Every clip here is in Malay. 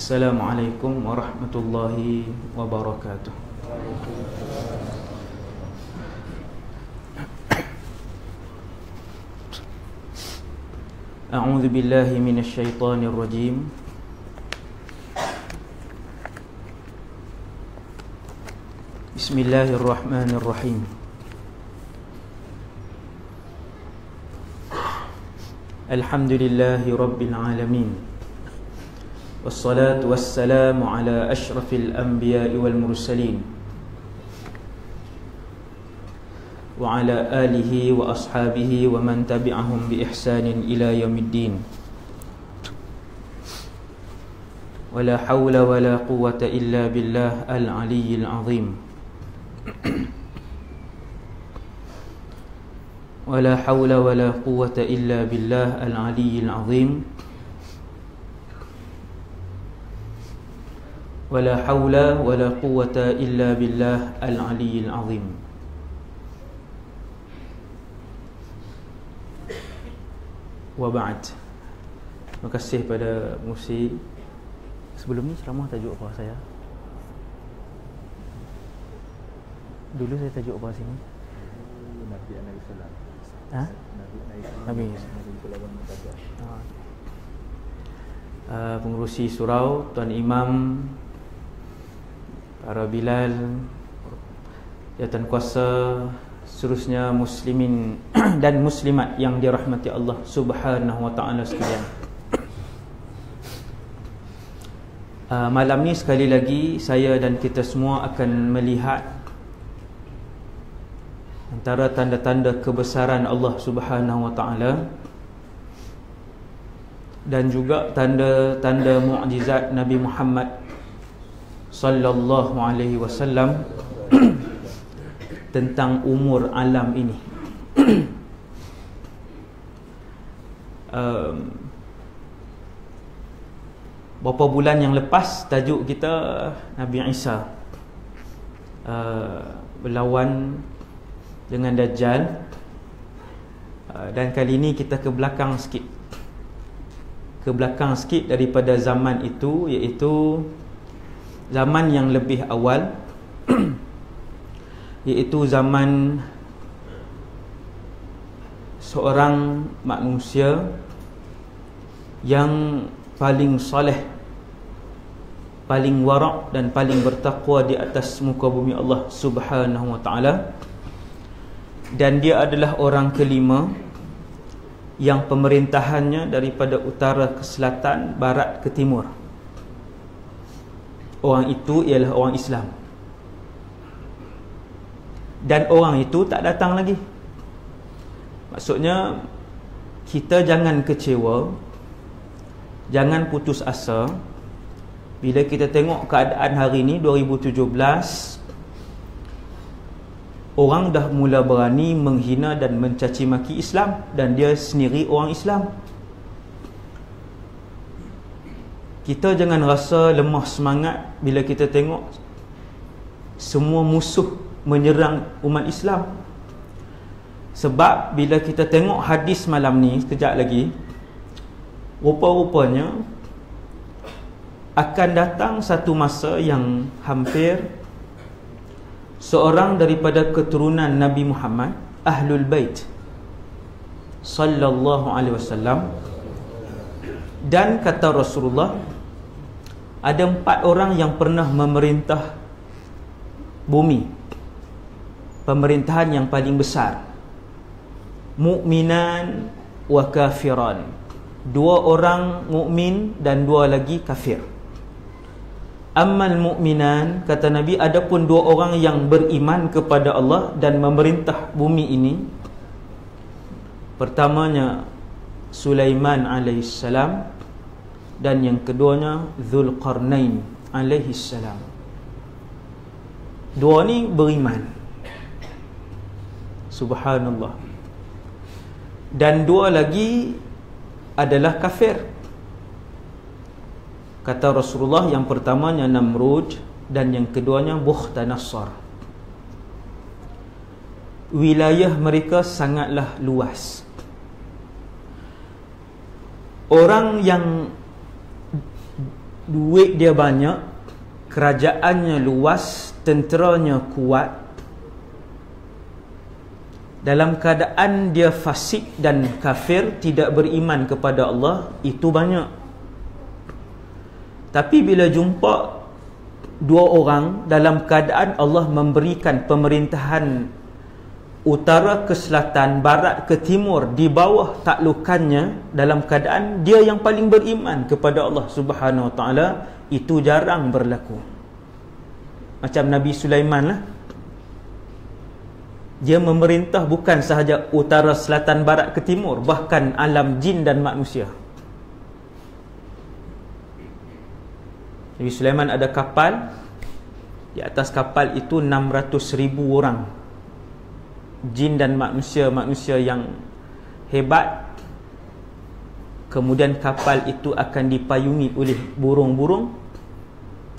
Assalamualaikum warahmatullahi wabarakatuh. A'udzu billahi minasy syaithanir rajim. Bismillahirrahmanirrahim. Alhamdulillahi rabbil alamin. Wassalatu wassalamu ala asyrafil anbiya'i wal mursalin wa ala alihi wa ashabihi wa man tabi'ahum bi ihsanin ila yaumiddin. Wala hawla wala quwwata illa billah al-aliyyil azim. Wala hawla wala quwwata illa billah al-aliyyil azim. Wala hawla wala quwwata illa billah al-aliyyil azim. Wa ba'd. Terima kasih pada Musi. Sebelum ni ceramah tajuk apa saya? Dulu saya tajuk apa sini? Nabi Nabi Sallam. Ha? Nabi. Pengurusi surau, Tuan Imam, para bilal, jawatan kuasa, seterusnya muslimin dan muslimat yang dirahmati Allah Subhanahu wa taala sekalian. Malam ni sekali lagi saya dan kita semua akan melihat antara tanda-tanda kebesaran Allah Subhanahu wa taala dan juga tanda-tanda mukjizat Nabi Muhammad sallallahu alaihi wasallam tentang umur alam ini. Beberapa bulan yang lepas tajuk kita Nabi Isa berlawan dengan Dajjal, dan kali ini kita ke belakang sikit daripada zaman itu, iaitu zaman yang lebih awal, iaitu zaman seorang manusia yang paling soleh, paling wara' dan paling bertakwa di atas muka bumi Allah Subhanahu wa taala. Dan dia adalah orang kelima yang pemerintahannya daripada utara ke selatan, barat ke timur. Orang itu ialah orang Islam. Dan orang itu tak datang lagi. Maksudnya kita jangan kecewa, jangan putus asa bila kita tengok keadaan hari ini 2017. Orang dah mula berani menghina dan mencaci maki Islam, dan dia sendiri orang Islam. Kita jangan rasa lemah semangat bila kita tengok semua musuh menyerang umat Islam. Sebab bila kita tengok hadis malam ni sekejap lagi, rupa-rupanya akan datang satu masa yang hampir seorang daripada keturunan Nabi Muhammad, Ahlul Bait sallallahu alaihi wasallam, dan kata Rasulullah, ada 4 orang yang pernah memerintah bumi, pemerintahan yang paling besar, mukminan wa kafiran. 2 orang mukmin dan 2 lagi kafir. Ammal mu'minan, kata Nabi, adapun 2 orang yang beriman kepada Allah dan memerintah bumi ini. Pertamanya Sulaiman alaihissalam, dan yang keduanya Dzulqarnain alaihissalam. 2 ni beriman, subhanallah. Dan 2 lagi adalah kafir. Kata Rasulullah, yang pertamanya Namrud dan yang keduanya Bukhtanasar. Wilayah mereka sangatlah luas. Orang yang duit dia banyak, kerajaannya luas, tenteranya kuat, dalam keadaan dia fasik dan kafir, tidak beriman kepada Allah, itu banyak. Tapi bila jumpa dua orang dalam keadaan Allah memberikan pemerintahan utara ke selatan, barat ke timur, di bawah taklukannya, dalam keadaan dia yang paling beriman kepada Allah Subhanahu Wa Taala, itu jarang berlaku. Macam Nabi Sulaiman lah, dia memerintah bukan sahaja utara, selatan, barat ke timur, bahkan alam jin dan manusia. Nabi Sulaiman ada kapal, di atas kapal itu 600,000 orang, jin dan manusia yang hebat. Kemudian kapal itu akan dipayungi oleh burung-burung,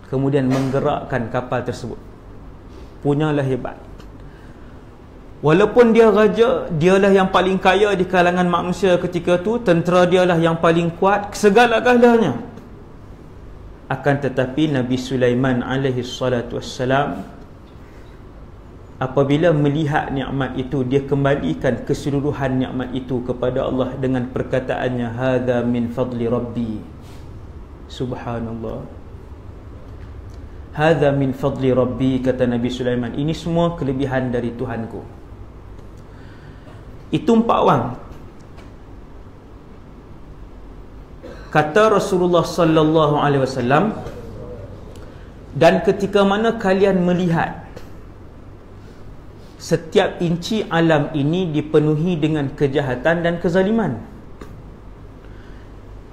kemudian menggerakkan kapal tersebut. Punyalah hebat. Walaupun dia raja, dialah yang paling kaya di kalangan manusia ketika tu, tentera dialah yang paling kuat, segala-galanya. Akan tetapi Nabi Sulaiman alaihi salatu wassalam, apabila melihat nikmat itu, dia kembalikan keseluruhan nikmat itu kepada Allah dengan perkataannya, hadza min fadli rabbi. Subhanallah. Hadza min fadli rabbi, kata Nabi Sulaiman, ini semua kelebihan dari Tuhanku. Itu 4 orang. Kata Rasulullah sallallahu alaihi wasallam, dan ketika mana kalian melihat setiap inci alam ini dipenuhi dengan kejahatan dan kezaliman,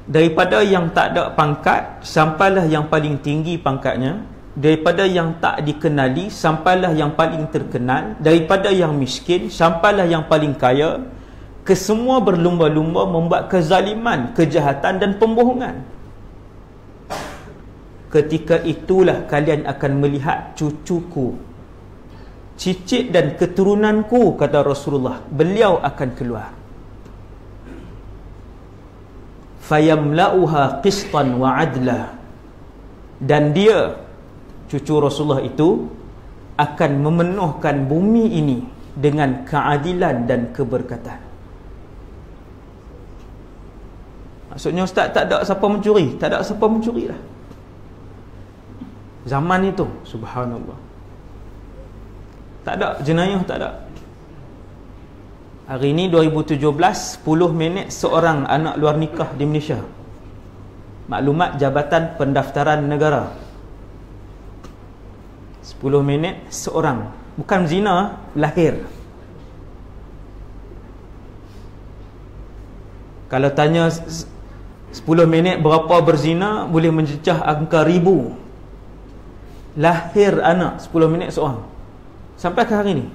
daripada yang tak ada pangkat sampailah yang paling tinggi pangkatnya, daripada yang tak dikenali sampailah yang paling terkenal, daripada yang miskin sampailah yang paling kaya, kesemua berlumba-lumba membuat kezaliman, kejahatan dan pembohongan. Ketika itulah kalian akan melihat cucuku, cicit dan keturunanku, kata Rasulullah, beliau akan keluar. Fayamla'uha qistan wa adla, dan dia, cucu Rasulullah itu, akan memenuhkan bumi ini dengan keadilan dan keberkatan. Maksudnya, Ustaz, tak ada siapa mencuri? Tak ada siapa mencuri lah zaman itu. Subhanallah. Tak ada jenayah, tak ada. Hari ini 2017, 10 minit seorang anak luar nikah di Malaysia. Maklumat Jabatan Pendaftaran Negara. 10 minit seorang. Bukan zina, lahir. Kalau tanya 10 minit berapa berzina, boleh mencecah angka 1000. Lahir anak 10 minit seorang. Sampai ke hari ini.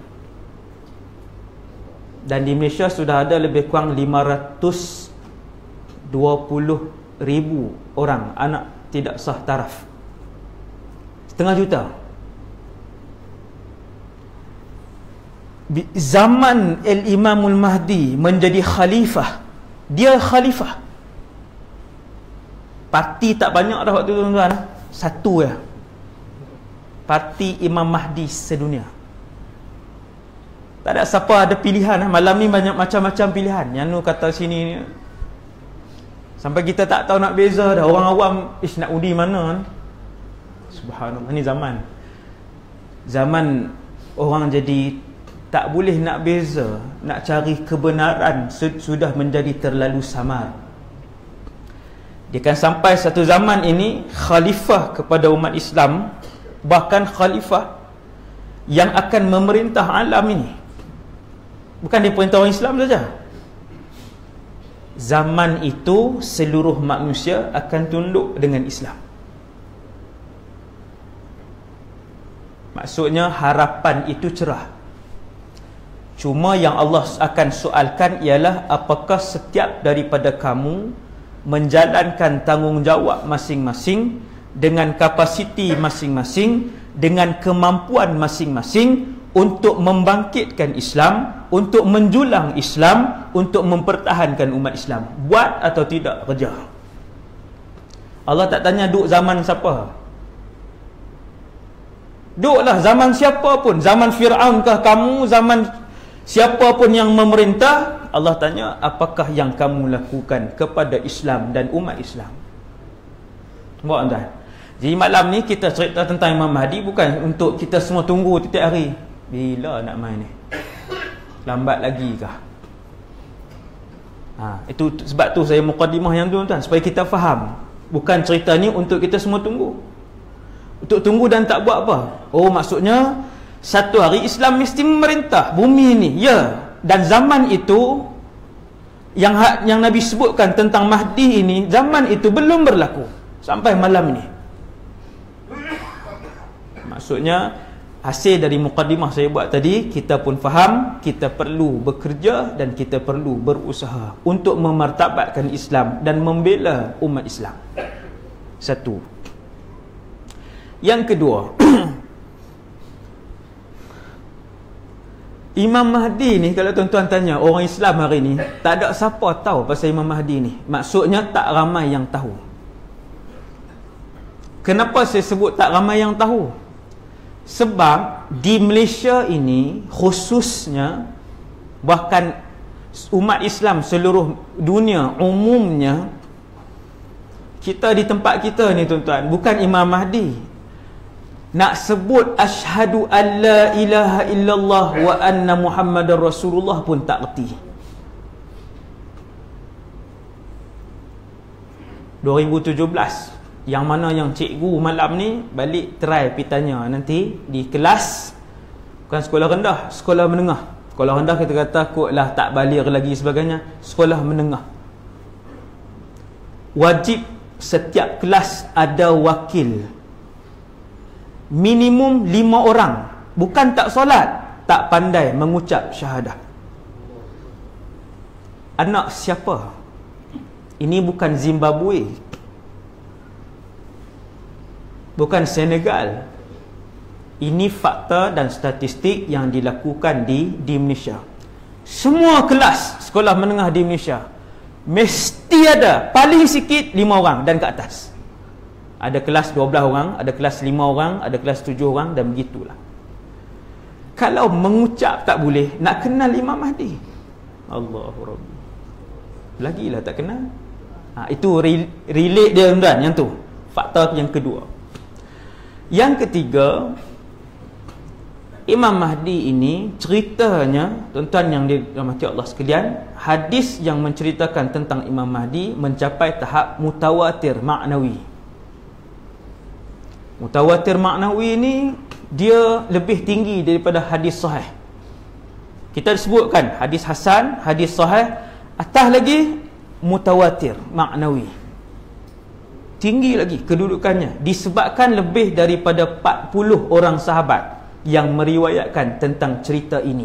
Dan di Malaysia sudah ada lebih kurang 520,000 orang anak tidak sah taraf. 1/2 juta. Zaman Al-Imamul Mahdi menjadi khalifah, dia khalifah. Parti tak banyak dah waktu tu, tuan-tuan. Satu ya, parti Imam Mahdi sedunia. Tak ada siapa ada pilihan. Malam ni banyak macam-macam pilihan. Yang nu kata sini ni, sampai kita tak tahu nak beza dah. Orang awam, nak undi mana? Subhanallah. Ni zaman orang jadi tak boleh nak beza, nak cari kebenaran sudah menjadi terlalu samar. Dia akan sampai satu zaman ini khalifah kepada umat Islam, bahkan khalifah yang akan memerintah alam ini. Bukan dia perintah orang Islam saja. Zaman itu seluruh manusia akan tunduk dengan Islam. Maksudnya harapan itu cerah. Cuma yang Allah akan soalkan ialah apakah setiap daripada kamu menjalankan tanggungjawab masing-masing dengan kapasiti masing-masing, dengan kemampuan masing-masing untuk membangkitkan Islam, untuk menjulang Islam, untuk mempertahankan umat Islam. Buat atau tidak kerja. Allah tak tanya duk zaman siapa. Duklah zaman siapa pun, zaman Fir'aun kah kamu, zaman siapa pun yang memerintah, Allah tanya apakah yang kamu lakukan kepada Islam dan umat Islam. Buat tuan. Jadi malam ni kita cerita tentang Imam Mahdi bukan untuk kita semua tunggu tiap hari. Bila nak main ni? Lambat lagi kah? Itu sebab tu saya mukadimah yang tu tuan, supaya kita faham. Bukan cerita ni untuk kita semua tunggu. Untuk tunggu dan tak buat apa. Oh, maksudnya satu hari Islam mesti memerintah bumi ni. Ya. Dan zaman itu yang Nabi sebutkan tentang Mahdi ini, zaman itu belum berlaku sampai malam ini. Maksudnya hasil dari mukadimah saya buat tadi, kita pun faham kita perlu bekerja dan kita perlu berusaha untuk memartabatkan Islam dan membela umat Islam. Satu. Yang kedua, Imam Mahdi ni, kalau tuan-tuan tanya orang Islam hari ni, tak ada siapa tahu pasal Imam Mahdi ni. Maksudnya tak ramai yang tahu. Kenapa saya sebut tak ramai yang tahu? Sebab di Malaysia ini khususnya, bahkan umat Islam seluruh dunia umumnya, kita di tempat kita ni tuan-tuan, bukan Imam Mahdi, nak sebut asyhadu an la ilaha illallah wa anna Muhammadar Rasulullah pun tak reti. 2017, yang mana yang cikgu malam ni balik try pergi tanya nanti di kelas, bukan sekolah rendah, sekolah menengah. Sekolah rendah kita kata kotlah tak baligh lagi sebagainya. Sekolah menengah, wajib setiap kelas ada wakil minimum 5 orang. Bukan tak solat, tak pandai mengucap syahadah. Anak siapa? Ini bukan Zimbabwe, bukan Senegal. Ini fakta dan statistik yang dilakukan di Malaysia. Semua kelas sekolah menengah di Malaysia mesti ada paling sikit 5 orang dan ke atas. Ada kelas 12 orang, ada kelas 5 orang, ada kelas 7 orang, dan begitulah. Kalau mengucap tak boleh, nak kenal Imam Mahdi, Allahu Rabbi, lagilah tak kenal. Itu relate dia tuan, yang tu fakta yang kedua. Yang ketiga, Imam Mahdi ini ceritanya, tuan-tuan yang dirahmati Allah sekalian, hadis yang menceritakan tentang Imam Mahdi mencapai tahap mutawatir maknawi. Mutawatir maknawi ni dia lebih tinggi daripada hadis sahih. Kita sebutkan hadis hasan, hadis sahih, atas lagi mutawatir maknawi. Tinggi lagi kedudukannya, disebabkan lebih daripada 40 orang sahabat yang meriwayatkan tentang cerita ini.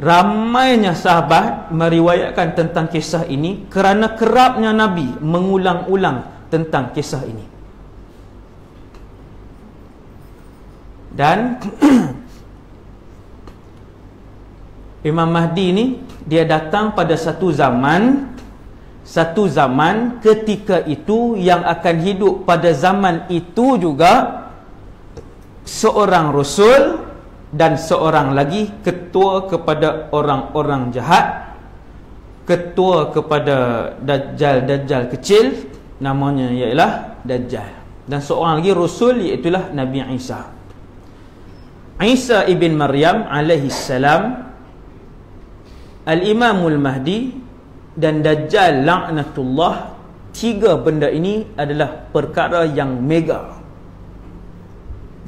Ramainya sahabat meriwayatkan tentang kisah ini kerana kerapnya Nabi mengulang-ulang tentang kisah ini. Dan Imam Mahdi ni dia datang pada satu zaman ketika itu yang akan hidup pada zaman itu juga seorang rasul dan seorang lagi ketua kepada orang-orang jahat, ketua kepada Dajjal kecil, namanya ialah Dajjal, dan seorang lagi rasul iaitulah Nabi Isa ibn Maryam alaihi salam, Al-Imamul Mahdi dan Dajjal laknatullah. 3 benda ini adalah perkara yang mega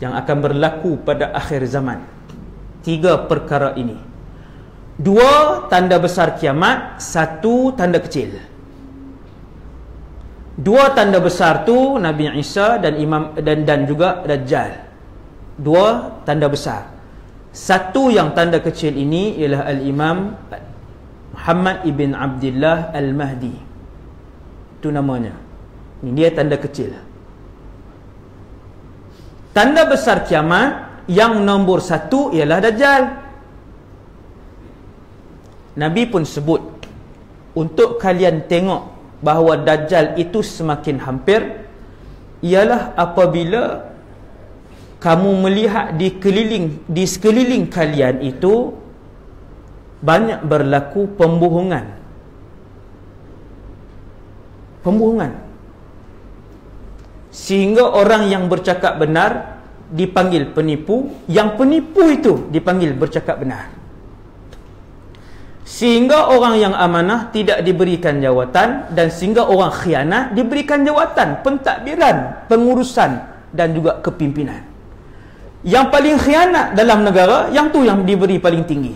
yang akan berlaku pada akhir zaman. 3 perkara ini, 2 tanda besar kiamat, 1 tanda kecil. 2 tanda besar tu Nabi Isa dan dan juga Dajjal. 2 tanda besar. 1 yang tanda kecil ini ialah Al-Imam Muhammad ibn Abdullah Al-Mahdi. Itu namanya. Ini dia tanda kecil. Tanda besar kiamat yang nombor 1 ialah Dajjal. Nabi pun sebut, untuk kalian tengok bahawa Dajjal itu semakin hampir ialah apabila kamu melihat di sekeliling kalian itu banyak berlaku pembohongan. Sehingga orang yang bercakap benar dipanggil penipu, yang penipu itu dipanggil bercakap benar. Sehingga orang yang amanah tidak diberikan jawatan, dan sehingga orang khianat diberikan jawatan, pentadbiran, pengurusan dan juga kepimpinan. Yang paling khianat dalam negara, yang tu yang diberi paling tinggi.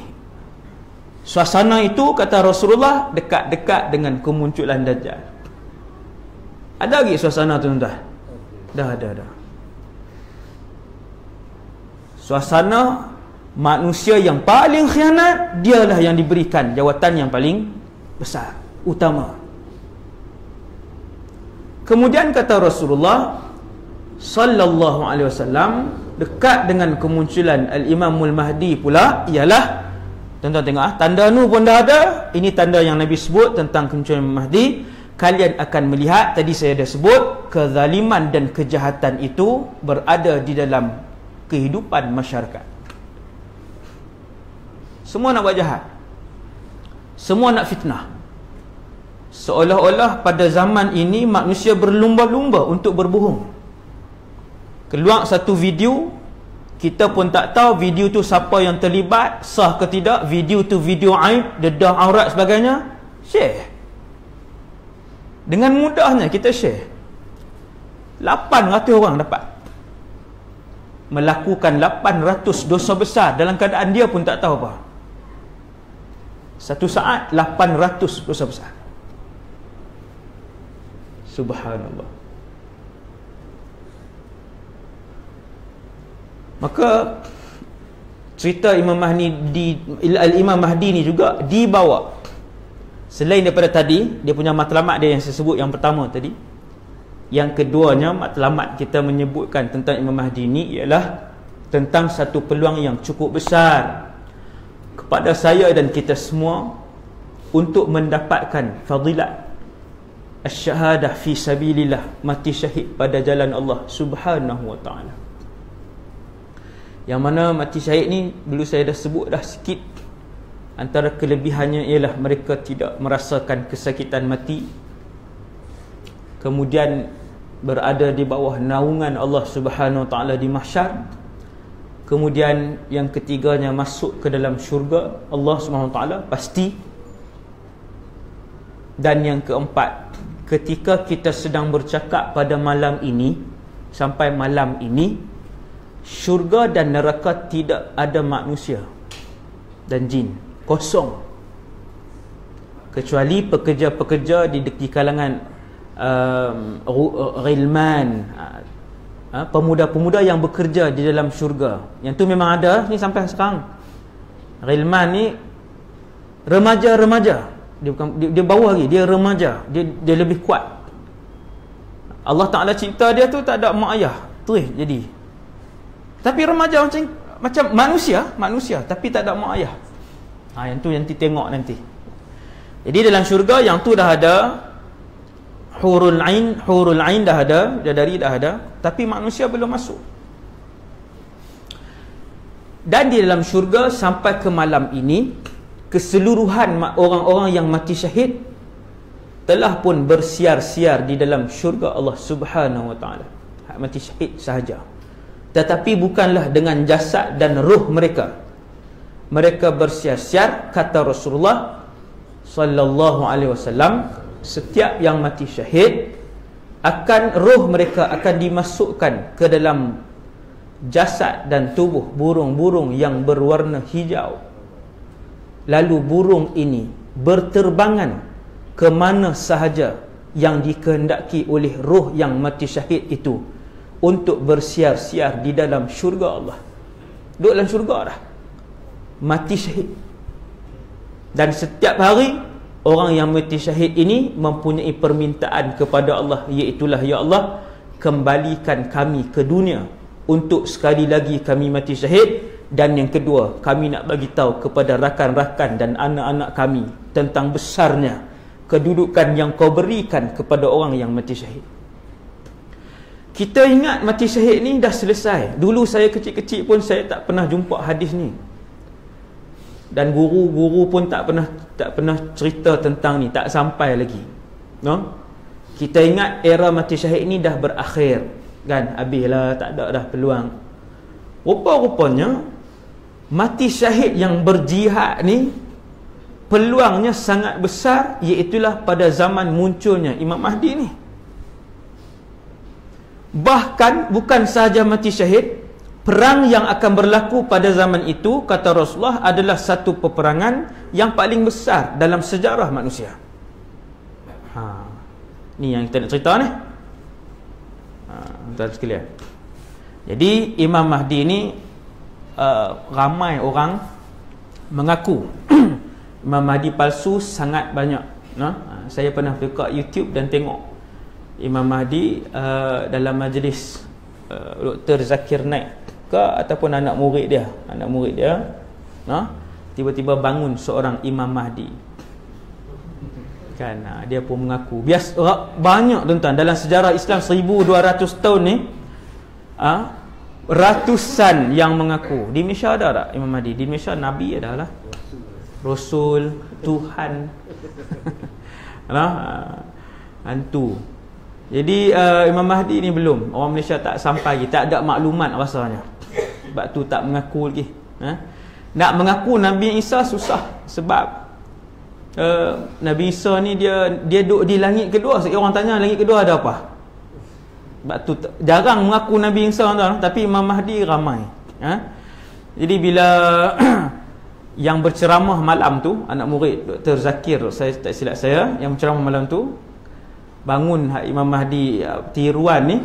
Suasana itu, kata Rasulullah, dekat-dekat dengan kemunculan Dajjal. Ada lagi suasana tu tuan-tuan? Dah. Suasana manusia yang paling khianat, dialah yang diberikan jawatan yang paling besar, utama. Kemudian kata Rasulullah sallallahu alaihi wasallam, dekat dengan kemunculan Al-Imamul Mahdi pula ialah, tuan-tuan tengok tanda nu pun dah ada. Ini tanda yang Nabi sebut tentang kemunculan Mahdi. Kalian akan melihat, tadi saya dah sebut, kezaliman dan kejahatan itu berada di dalam kehidupan masyarakat. Semua nak buat jahat, semua nak fitnah. Seolah-olah pada zaman ini manusia berlumba-lumba untuk berbohong. Keluar satu video, kita pun tak tahu video tu siapa yang terlibat, sah ke tidak, video tu video aib, dedah aurat sebagainya, share. Dengan mudahnya kita share. 800 orang dapat melakukan 800 dosa besar dalam keadaan dia pun tak tahu apa. Satu saat 800 dosa besar. Subhanallah. Maka cerita Imam Mahdi Al-Imam Mahdi ni juga dibawa. Selain daripada tadi, dia punya matlamat dia yang saya sebut yang pertama tadi. Yang keduanya, matlamat kita menyebutkan tentang Imam Mahdi ni ialah tentang satu peluang yang cukup besar kepada saya dan kita semua untuk mendapatkan fadilat asy-syahadah fi sabilillah, mati syahid pada jalan Allah Subhanahu wa taala. Yang mana mati syahid ni dulu saya dah sebut dah sikit. Antara kelebihannya ialah mereka tidak merasakan kesakitan mati, kemudian berada di bawah naungan Allah Subhanahu wa taala di mahsyar. Kemudian yang ketiganya masuk ke dalam syurga Allah Subhanahu wa taala pasti. Dan yang keempat, ketika kita sedang bercakap pada malam ini, sampai malam ini, syurga dan neraka tidak ada manusia dan jin, kosong, kecuali pekerja-pekerja di kalangan ghilman, pemuda-pemuda yang bekerja di dalam syurga. Yang tu memang ada ni sampai sekarang. Ghilman ni remaja-remaja, dia bawah lagi, dia remaja, dia lebih kuat. Allah Ta'ala cipta dia tu tak ada mak ayah, terus jadi. Tapi remaja macam manusia tapi tak ada mak ayah. Yang tu nanti tengok nanti. Jadi dalam syurga yang tu dah ada hurul ain dah ada, bidadari dah ada, tapi manusia belum masuk. Dan di dalam syurga sampai ke malam ini, keseluruhan orang-orang yang mati syahid telah pun bersiar-siar di dalam syurga Allah Subhanahu wa taala. Mati syahid sahaja. Tetapi bukanlah dengan jasad dan ruh mereka. Mereka bersiar-siar, kata Rasulullah sallallahu alaihi wasallam, setiap yang mati syahid ruh mereka akan dimasukkan ke dalam jasad dan tubuh burung-burung yang berwarna hijau. Lalu burung ini berterbangan ke mana sahaja yang dikehendaki oleh ruh yang mati syahid itu untuk bersiar-siar di dalam syurga Allah. Duduk dalam syurga dah, mati syahid. Dan setiap hari orang yang mati syahid ini mempunyai permintaan kepada Allah, iaitulah, ya Allah, kembalikan kami ke dunia untuk sekali lagi kami mati syahid. Dan yang kedua, kami nak bagi tahu kepada rakan-rakan dan anak-anak kami tentang besarnya kedudukan yang kau berikan kepada orang yang mati syahid. Kita ingat mati syahid ni dah selesai. Dulu saya kecil-kecil pun saya tak pernah jumpa hadis ni. Dan guru-guru pun tak pernah cerita tentang ni, tak sampai lagi. No? Kita ingat era mati syahid ni dah berakhir, kan? Habislah, tak ada dah peluang. Rupa-rupanya mati syahid yang berjihad ni peluangnya sangat besar, iaitulah pada zaman munculnya Imam Mahdi ni. Bahkan bukan sahaja mati syahid, perang yang akan berlaku pada zaman itu, kata Rasulullah, adalah satu peperangan yang paling besar dalam sejarah manusia. Ni yang kita nak cerita ni. Tuan sekalian. Jadi Imam Mahdi ni ramai orang mengaku Imam Mahdi palsu sangat banyak. Saya pernah buka YouTube dan tengok Imam Mahdi dalam majlis Dr. Zakir Naik ke ataupun anak murid dia, tiba-tiba bangun seorang Imam Mahdi, kan? Dia pun mengaku. Banyak tuan-tuan dalam sejarah Islam 1200 tahun ni, ratusan yang mengaku. Di Malaysia ada tak Imam Mahdi? Di Malaysia Nabi ada lah, Rasul, Tuhan, hantu. Jadi Imam Mahdi ni belum, orang Malaysia tak sampai lagi, tak ada maklumat rasanya. Sebab tu tak mengaku lagi. Nak mengaku Nabi Isa susah, sebab Nabi Isa ni dia duduk di langit kedua. Orang tanya langit kedua ada apa? Sebab tu jarang mengaku Nabi Isa tuan, tapi Imam Mahdi ramai. Jadi bila yang berceramah malam tu, anak murid Dr. Zakir, saya tak silap saya, yang berceramah malam tu, bangun Imam Mahdi tiruan ni,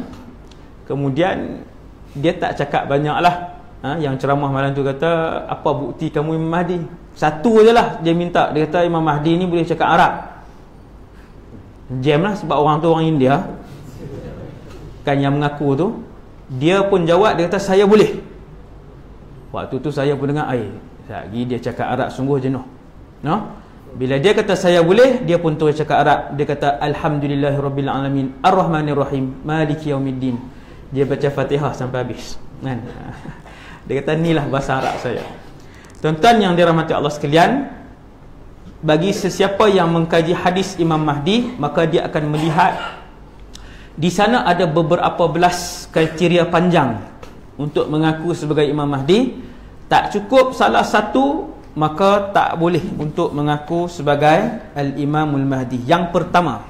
kemudian dia tak cakap banyak lah. Yang ceramah malam tu kata, apa bukti kamu Imam Mahdi? Satu je lah dia minta. Dia kata Imam Mahdi ni boleh cakap Arab. Jam lah, sebab orang tu orang India, kan, yang mengaku tu. Dia pun jawab, dia kata saya boleh. Waktu tu saya pun dengar, lagi dia cakap Arab sungguh jenuh. Bila dia kata saya boleh, dia pun terus cakap Arab. Dia kata Alhamdulillahirabbil alamin Ar-Rahmanir-Rahim Maliki Yaumiddin. Dia baca Fatihah sampai habis, kan? Dia kata inilah bahasa Arab saya. Tuan-tuan yang dirahmati Allah sekalian, bagi sesiapa yang mengkaji hadis Imam Mahdi, maka dia akan melihat di sana ada beberapa belas kriteria panjang untuk mengaku sebagai Imam Mahdi. Tak cukup salah satu, maka tak boleh untuk mengaku sebagai Al-Imamul Mahdi. Yang pertama,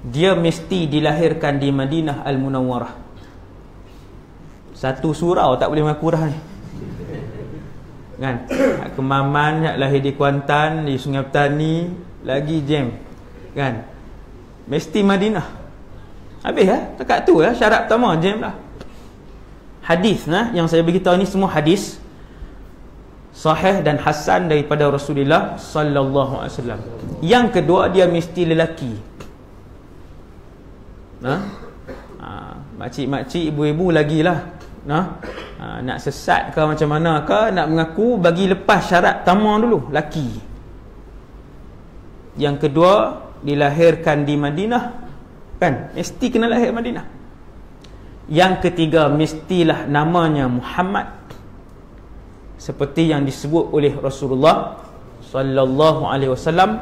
dia mesti dilahirkan di Madinah Al-Munawwarah. Satu surau tak boleh mengaku dah ni, kan? Kemaman lahir di Kuantan, di Sungai Petani, lagi jam, kan? Mesti Madinah. Habis dekat tu syarat pertama, jam lah. Hadis yang saya beritahu ni semua hadis sahih dan hasan daripada Rasulullah sallallahu alaihi wasallam. Yang kedua, dia mesti lelaki. Makcik-makcik, ibu-ibu lagilah. Nak sesat ke macam mana ke, nak mengaku, bagi lepas syarat pertama dulu, laki. Yang kedua, dilahirkan di Madinah, kan? Mesti kena lahir Madinah. Yang ketiga, mestilah namanya Muhammad, seperti yang disebut oleh Rasulullah sallallahu alaihi wasallam.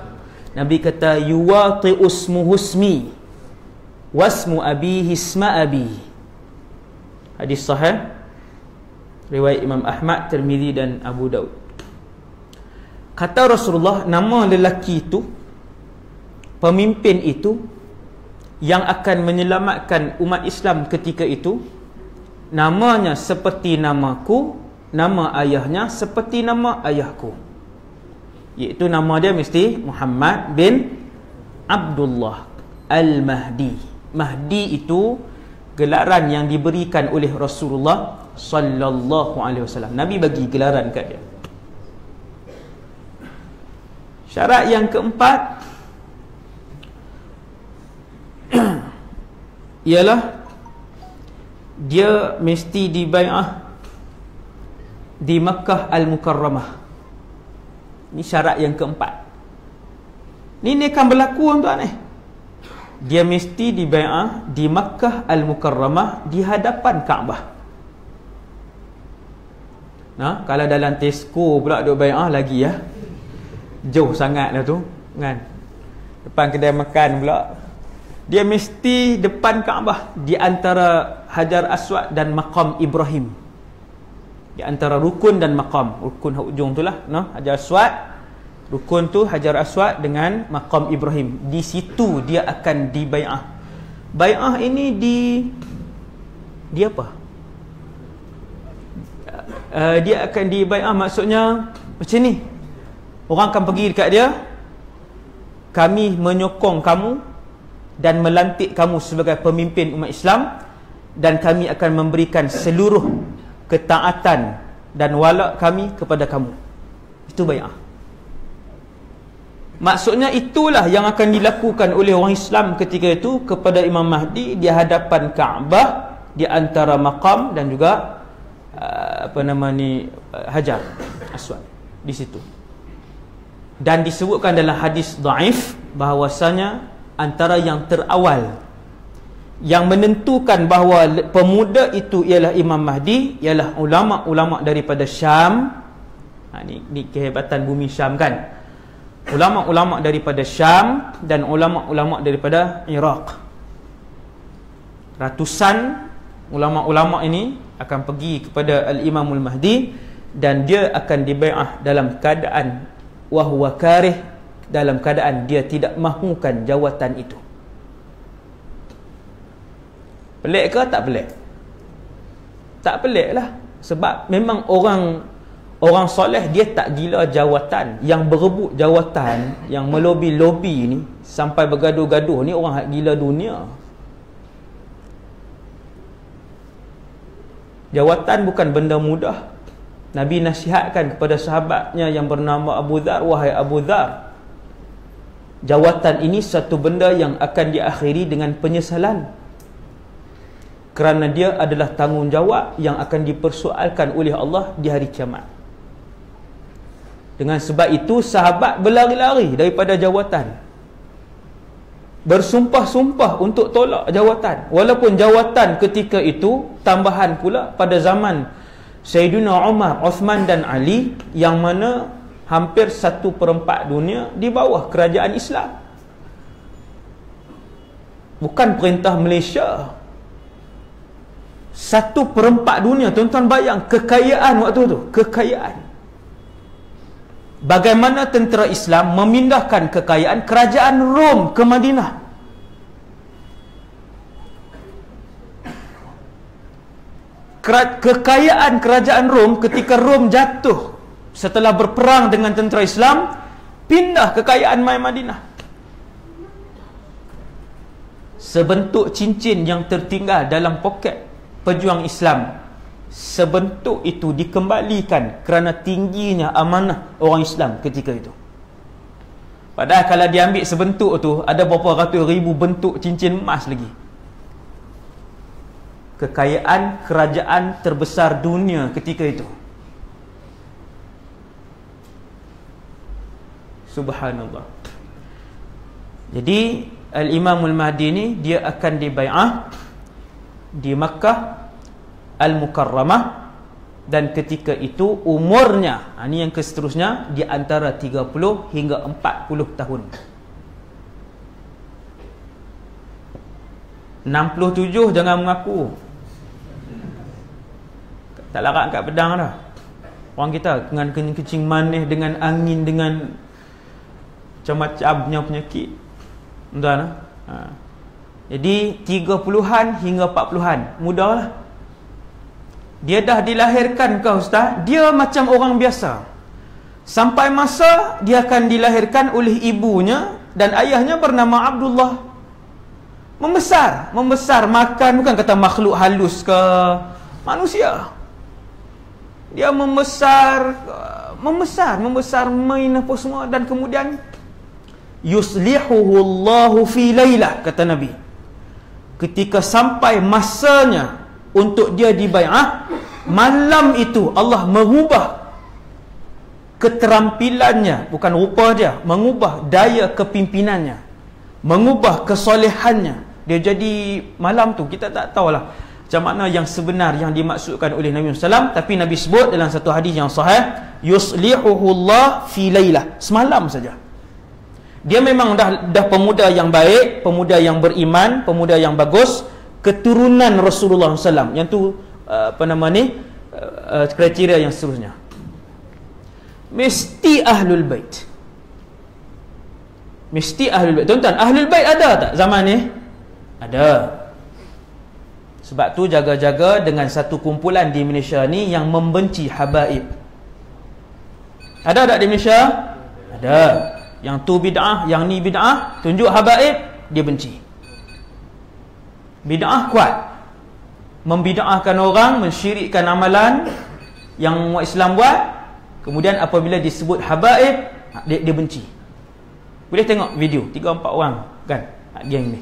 Nabi kata yuwati usmuhu ismi wasmu abihi isma abi. Hadis sahih riwayat Imam Ahmad, Tirmizi dan Abu Daud. Kata Rasulullah, nama lelaki itu, pemimpin itu yang akan menyelamatkan umat Islam ketika itu, namanya seperti namaku, nama ayahnya seperti nama ayahku, iaitu nama dia mesti Muhammad bin Abdullah Al-Mahdi. Mahdi itu gelaran yang diberikan oleh Rasulullah sallallahu alaihi wasallam. Nabi bagi gelaran kat dia. Syarat yang keempat ialah dia mesti dibai'ah di Makkah Al-Mukarramah. Ini syarat yang keempat. Ni akan berlaku tuan ni. Dia mesti dibai'ah di Makkah Al-Mukarramah di hadapan Kaabah. Nah, kalau dalam Tesco pula duk bai'ah lagi ya. Jauh sangat lah tu, kan. Depan kedai makan pula. Dia mesti depan Kaabah, di antara Hajar Aswad dan Maqam Ibrahim. Di antara rukun dan maqam. Rukun hujung tu lah, no? Hajar Aswad. Rukun tu Hajar Aswad dengan Maqam Ibrahim. Di situ dia akan dibai'ah. Bai'ah ini di apa? Dia akan dibai'ah, maksudnya macam ni. Orang akan pergi dekat dia, kami menyokong kamu dan melantik kamu sebagai pemimpin umat Islam, dan kami akan memberikan seluruh ketaatan dan wala kami kepada kamu. Itu bai'ah. Maksudnya itulah yang akan dilakukan oleh orang Islam ketika itu kepada Imam Mahdi di hadapan Kaabah, di antara maqam dan juga Hajar Aswad di situ. Dan disebutkan dalam hadis dhaif bahawasanya antara yang terawal yang menentukan bahawa pemuda itu ialah Imam Mahdi ialah ulama-ulama daripada Syam. Ni kehebatan bumi Syam, kan. Ulama-ulama daripada Syam dan ulama-ulama daripada Iraq. Ratusan ulama-ulama ini akan pergi kepada Al-Imamul Mahdi, dan dia akan dibai'ah dalam keadaan wahwa karih, dalam keadaan dia tidak mahukan jawatan itu. Pelik ke tak pelik? Tak pelik lah. Sebab memang orang soleh dia tak gila jawatan. Yang berebut jawatan, yang melobi-lobi ni sampai bergaduh-gaduh ni orang gila dunia. Jawatan bukan benda mudah. Nabi nasihatkan kepada sahabatnya yang bernama Abu Dhar, wahai Abu Dhar, jawatan ini satu benda yang akan diakhiri dengan penyesalan, kerana dia adalah tanggungjawab yang akan dipersoalkan oleh Allah di hari kiamat. Dengan sebab itu sahabat berlari-lari daripada jawatan, bersumpah-sumpah untuk tolak jawatan, walaupun jawatan ketika itu tambahan pula pada zaman Sayyidina Umar, Uthman dan Ali, yang mana hampir 1/4 dunia di bawah kerajaan Islam. Bukan perintah Malaysia. 1/4 dunia. Tuan-tuan bayang kekayaan waktu tu. Kekayaan. Bagaimana tentera Islam memindahkan kekayaan kerajaan Rom ke Madinah. Kekayaan kerajaan Rom ketika Rom jatuh setelah berperang dengan tentera Islam, pindah kekayaan mai Madinah. Sebentuk cincin yang tertinggal dalam poket pejuang Islam, sebentuk itu dikembalikan kerana tingginya amanah orang Islam ketika itu. Padahal kalau diambil sebentuk tu, ada berapa ratus ribu bentuk cincin emas lagi. Kekayaan kerajaan terbesar dunia ketika itu. Subhanallah. Jadi Al-Imamul Mahdi ni dia akan dibai'ah di Makkah Al-Mukarramah, dan ketika itu umurnya, ini yang seterusnya, di antara 30 hingga 40 tahun. 67 jangan mengaku. Tak larat kat pedang dah. Orang kita dengan kencing manis, dengan angin, dengan macam-macamnya penyakit. Tuan-tuan, jadi 30-an hingga 40-an, mudahlah. Dia dah dilahirkan ke ustaz, dia macam orang biasa. Sampai masa dia akan dilahirkan oleh ibunya dan ayahnya bernama Abdullah. Membesar makan, bukan kata makhluk halus ke manusia. Dia membesar main apa semua, dan kemudian yuslihuhu Allahu fi lailah, kata Nabi. Ketika sampai masanya untuk dia dibai'ah, malam itu Allah merubah keterampilannya, bukan rupa dia, mengubah daya kepimpinannya, mengubah kesolehannya. Dia jadi malam tu kita tak tahulah macam mana yang sebenar yang dimaksudkan oleh Nabi SAW, tapi Nabi sebut dalam satu hadis yang sahih, yuslihuhullah fi lailah, semalam saja. Dia memang dah pemuda yang baik, pemuda yang beriman, pemuda yang bagus, keturunan Rasulullah SAW. Yang tu kriteria yang seterusnya. Mesti ahlul bait. Mesti ahlul bait. Tuan-tuan, ahlul bait ada tak zaman ni? Ada. Sebab tu jaga-jaga dengan satu kumpulan di Malaysia ni yang membenci habaib. Ada tak di Malaysia? Ada. Yang tu bid'ah, yang ni bid'ah, tunjuk habaib, dia benci. Bid'ah kuat. Membid'ahkan orang, mensyirikkan amalan yang umat Islam buat. Kemudian apabila disebut habaib, dia benci. Boleh tengok video 3-4 orang kan, geng ni.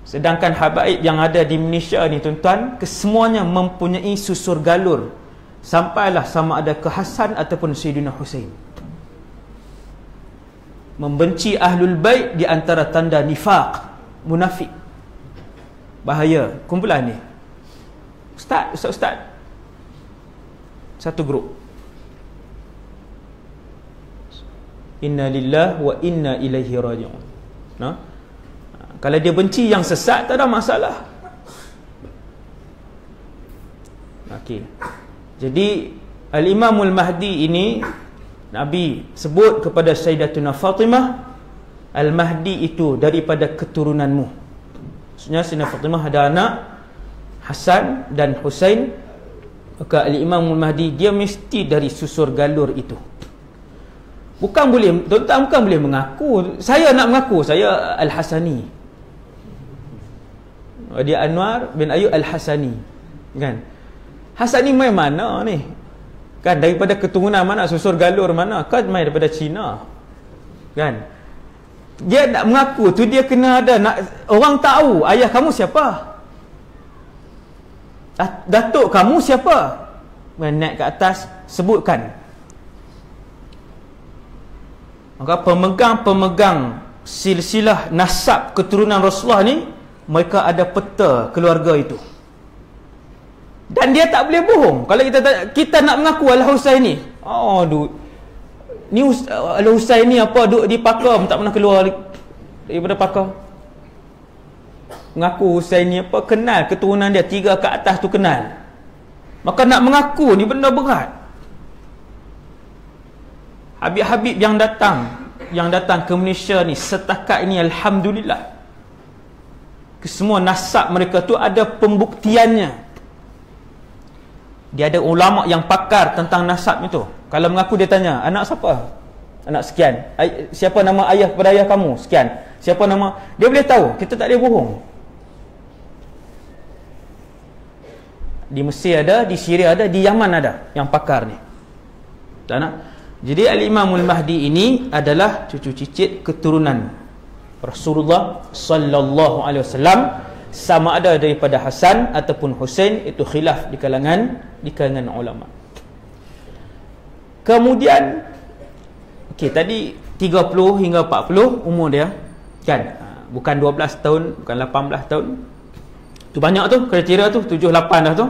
Sedangkan habaib yang ada di Malaysia ni tuan-tuan, kesemuanya mempunyai susur galur, sampailah sama ada ke Hasan ataupun Sayyidina Husain. Membenci ahlul bait di antara tanda nifaq, munafik. Bahaya kumpulan ni. Ustaz satu grup, inna lillahi wa inna ilaihi raji'un. Kalau dia benci yang sesat, tak ada masalah. Okey. Jadi Al-Imamul Mahdi ini Nabi sebut kepada Sayyidatuna Fatimah, Al-Mahdi itu daripada keturunanmu. Maksudnya Sayyidatuna Fatimah ada anak Hasan dan Husain, maka Al-Imamul Mahdi dia mesti dari susur galur itu. Bukan boleh, tuan-tuan, bukan boleh mengaku saya nak mengaku saya Al-Hasani, dia Anwar bin Ayub Al-Hasani, kan? Hasani main mana ni? Kan daripada keturunan mana, susur galur mana? Kan main daripada Cina. Kan? Dia nak mengaku tu dia kena ada orang tahu ayah kamu siapa? Datuk kamu siapa? Naik ke atas sebutkan. Maka pemegang silsilah nasab keturunan Rasulullah ni, mereka ada peta keluarga itu. Dan dia tak boleh bohong. Kalau kita nak mengaku Al-Husaini, ni Al-Husaini apa, duduk di Pakar, tak pernah keluar daripada Pakar. Mengaku Husaini apa, kenal keturunan dia 3 ke atas tu kenal. Maka nak mengaku ni benda berat. Habib-habib yang datang ke Malaysia ni setakat ini, alhamdulillah, kesemua nasab mereka tu ada pembuktiannya. Dia ada ulama yang pakar tentang nasab itu. Kalau mengaku dia tanya, anak siapa? Anak sekian. Siapa nama ayah kepada ayah kamu? Sekian. Siapa nama? Dia boleh tahu. Kita tak boleh bohong. Di Mesir ada, di Syria ada, di Yaman ada yang pakar ni. Tak nak? Jadi Al-Imamul Mahdi ini adalah cucu cicit keturunan Rasulullah sallallahu alaihi wasallam, sama ada daripada Hasan ataupun Husain, itu khilaf di kalangan ulama. Kemudian tadi 30 hingga 40 umur dia, kan? Bukan 12 tahun, bukan 18 tahun. Tu banyak tu kriteria tu, 7 8 dah tu.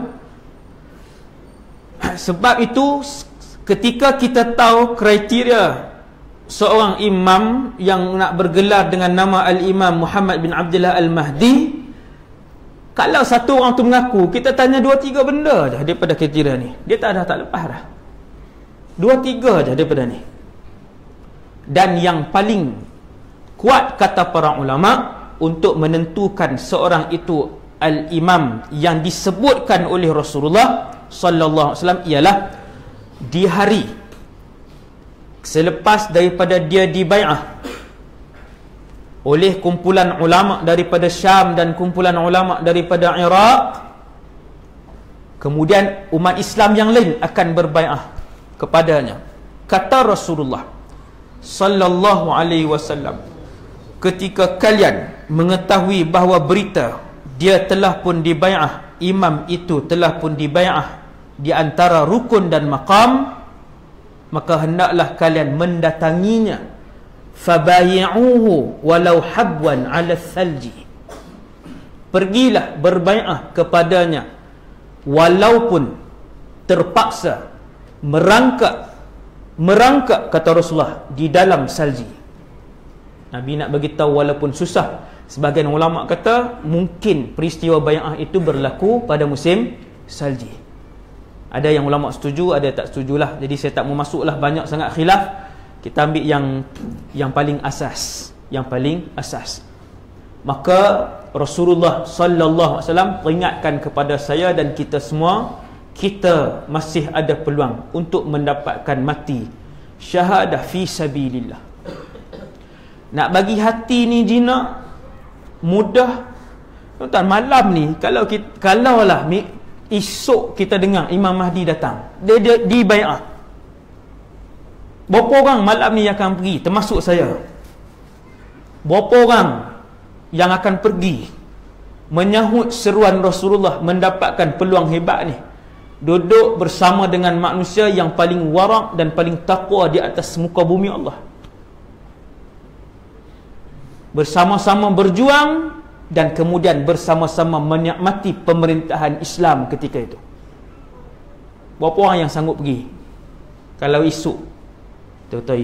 Sebab itu ketika kita tahu kriteria seorang imam yang nak bergelar dengan nama Al-Imam Muhammad bin Abdullah Al-Mahdi, kalau satu orang tu mengaku, kita tanya 2-3 benda dah daripada kriteria ni, dia tak lepas dah. 2-3 je daripada ni. Dan yang paling kuat kata para ulama untuk menentukan seorang itu al-imam yang disebutkan oleh Rasulullah sallallahu alaihi wasallam ialah di hari selepas daripada dia dibai'ah oleh kumpulan ulama daripada Syam dan kumpulan ulama daripada Iraq, kemudian umat Islam yang lain akan berbai'ah kepadanya. Kata Rasulullah sallallahu alaihi wasallam, ketika kalian mengetahui bahawa berita dia telah pun dibai'ah, imam itu telah pun dibai'ah di antara rukun dan maqam, maka hendaklah kalian mendatanginya. Fabayi'uhu walau habwan 'ala thalji. Pergilah berbai'ah kepadanya walaupun terpaksa merangkak kata Rasulullah di dalam salji. Nabi nak bagi tahu walaupun susah. Sebahagian ulama kata mungkin peristiwa bai'ah itu berlaku pada musim salji. Ada yang ulama setuju, ada tak setujulah. Jadi saya tak mau masuklah, banyak sangat khilaf. Kita ambil yang paling asas, Maka Rasulullah sallallahu alaihi wasallam peringatkan kepada saya dan kita semua, kita masih ada peluang untuk mendapatkan mati syahadah fi sabilillah. Nak bagi hati ni jinak mudah. Tuan, malam ni kalaulah esok kita dengar Imam Mahdi datang, dia di bai'ah, berapa orang malam ni akan pergi, termasuk saya? Berapa orang yang akan pergi menyahut seruan Rasulullah, mendapatkan peluang hebat ni, duduk bersama dengan manusia yang paling warak dan paling taqwa di atas muka bumi Allah, bersama-sama berjuang dan kemudian bersama-sama menikmati pemerintahan Islam ketika itu? Berapa orang yang sanggup pergi? Kalau esok, tahu-tahu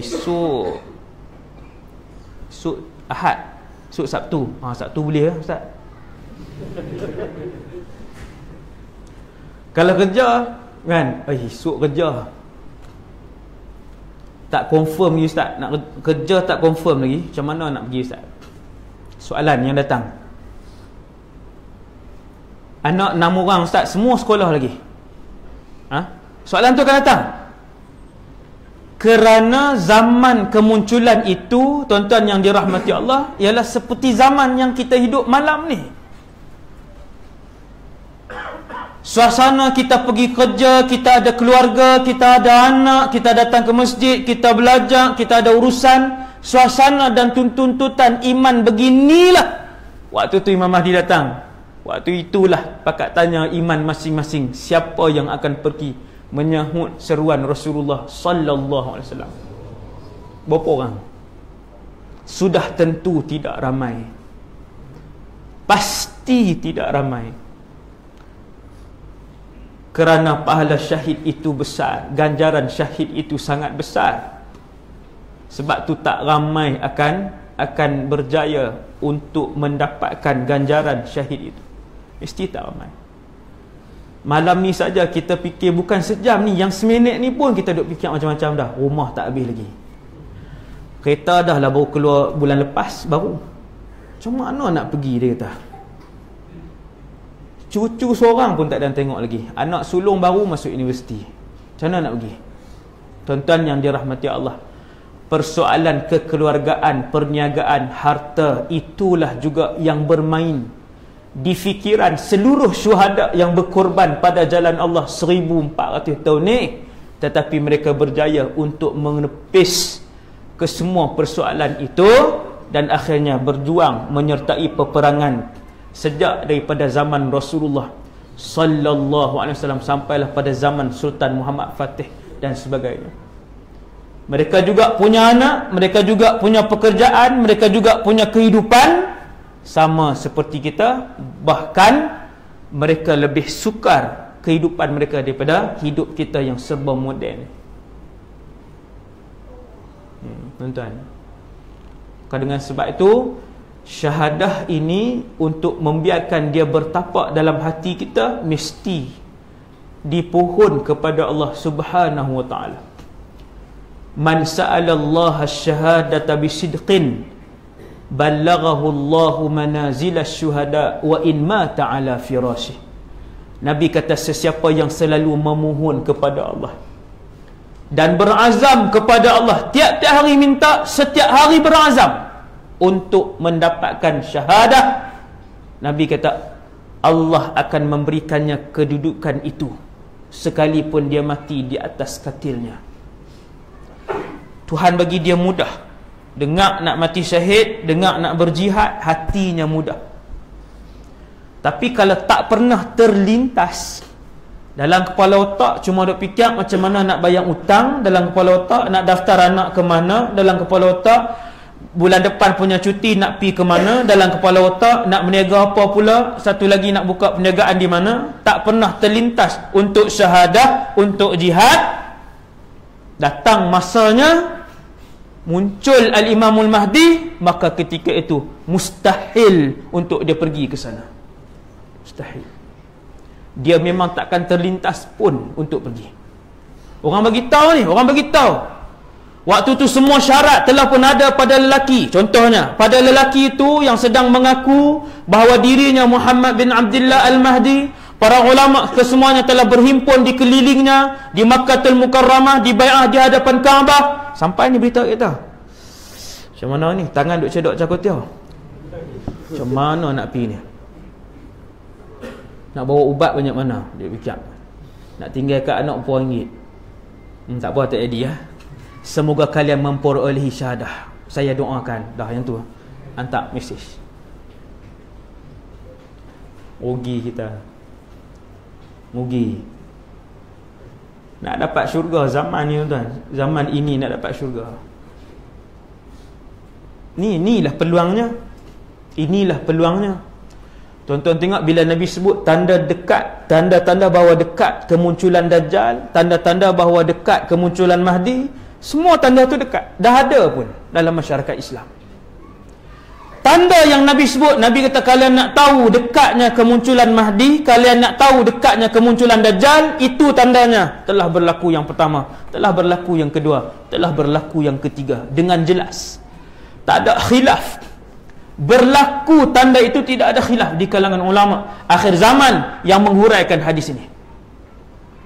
esok Ahad, esok Sabtu. Sabtu boleh Ustaz? Kalau kerja kan, esok kerja tak confirm lagi Ustaz, nak kerja tak confirm lagi, macam mana nak pergi Ustaz? Soalan yang datang, anak 6 orang Ustaz, semua sekolah lagi. Soalan tu akan datang kerana zaman kemunculan itu, tuan-tuan yang dirahmati Allah, ialah seperti zaman yang kita hidup malam ni. Suasana kita pergi kerja, kita ada keluarga, kita ada anak, kita datang ke masjid, kita belajar, kita ada urusan. Suasana dan tuntutan iman beginilah waktu tu Imam Mahdi datang. Waktu itulah pakat tanya iman masing-masing, siapa yang akan pergi menyahut seruan Rasulullah sallallahu alaihi wasallam. Berapa orang? Sudah tentu tidak ramai. Pasti tidak ramai. Kerana pahala syahid itu besar, ganjaran syahid itu sangat besar. Sebab tu tak ramai akan berjaya untuk mendapatkan ganjaran syahid itu. Mesti tak ramai. Malam ni saja kita fikir, bukan sejam ni, yang seminit ni pun kita duk fikir macam-macam dah. Rumah tak habis lagi, kereta dah lah baru keluar bulan lepas baru. Macam mana nak pergi, dia kata. Cucu seorang pun tak ada tengok lagi. Anak sulung baru masuk universiti. Macam mana nak pergi? Tuan-tuan yang dirahmati Allah, persoalan kekeluargaan, perniagaan, harta, itulah juga yang bermain di fikiran seluruh syuhada yang berkorban pada jalan Allah 1400 tahun ni. Tetapi mereka berjaya untuk menepis ke semua persoalan itu dan akhirnya berjuang menyertai peperangan sejak daripada zaman Rasulullah sallallahu alaihi wasallam sampailah pada zaman Sultan Muhammad Fatih dan sebagainya. Mereka juga punya anak, mereka juga punya pekerjaan, mereka juga punya kehidupan sama seperti kita, bahkan mereka lebih sukar kehidupan mereka daripada hidup kita yang serba moden. Tuan-tuan, dengan sebab itu syahadah ini untuk membiarkan dia bertapak dalam hati kita, mesti dipohon kepada Allah Subhanahu wa taala. Man sa'ala Allah asy-syahadata bisidqin ballaghahu Allahu manazila syuhada wa in mata ala firasyih. Nabi kata, sesiapa yang selalu memohon kepada Allah dan berazam kepada Allah, tiap-tiap hari minta, setiap hari berazam untuk mendapatkan syahadah, Nabi kata Allah akan memberikannya kedudukan itu sekalipun dia mati di atas katilnya. Tuhan bagi dia mudah. Dengar nak mati syahid, dengar nak berjihad, hatinya mudah. Tapi kalau tak pernah terlintas Dalam kepala otak cuma duk fikir macam mana nak bayar hutang, dalam kepala otak nak daftar anak ke mana, dalam kepala otak bulan depan punya cuti nak pergi ke mana, dalam kepala otak nak berniaga apa pula, satu lagi nak buka perniagaan di mana. Tak pernah terlintas untuk syahadah, untuk jihad. Datang masanya muncul Al-Imamul Mahdi, maka ketika itu mustahil untuk dia pergi ke sana. Mustahil. Dia memang takkan terlintas pun untuk pergi. Orang bagi tahu ni, orang bagi tahu. Waktu tu semua syarat telah pun ada pada lelaki. Contohnya, pada lelaki itu yang sedang mengaku bahawa dirinya Muhammad bin Abdullah Al-Mahdi, para ulama kesemuanya telah berhimpun di kelilingnya, di Makkahul Mukarramah, di bai'ah di hadapan Kaabah. Sampai ni berita kita. Macam mana ni? Tangan duk cedok cakotiau. Macam mana nak pergi ni? Nak bawa ubat banyak mana? Dia fikir. Nak tinggalkan anak RM4. Tak apa, tak jadi ya. Semoga kalian memperolehi syahadah. Saya doakan. Dah yang tu. Hantar mesej. Rugi kita. Rugi. Nak dapat syurga zaman ni tuan. Zaman ini nak dapat syurga. Inilah peluangnya. Inilah peluangnya. Tuan-tuan tengok bila Nabi sebut tanda dekat, tanda-tanda bahawa dekat kemunculan Dajjal, tanda-tanda bahawa dekat kemunculan Mahdi, semua tanda tu dekat. Dah ada pun dalam masyarakat Islam. Tanda yang Nabi sebut, Nabi kata kalian nak tahu dekatnya kemunculan Mahdi, kalian nak tahu dekatnya kemunculan Dajjal, itu tandanya. Telah berlaku yang pertama, telah berlaku yang kedua, telah berlaku yang ketiga. Dengan jelas. Tak ada khilaf. Berlaku tanda itu, tidak ada khilaf di kalangan ulama akhir zaman yang menghuraikan hadis ini.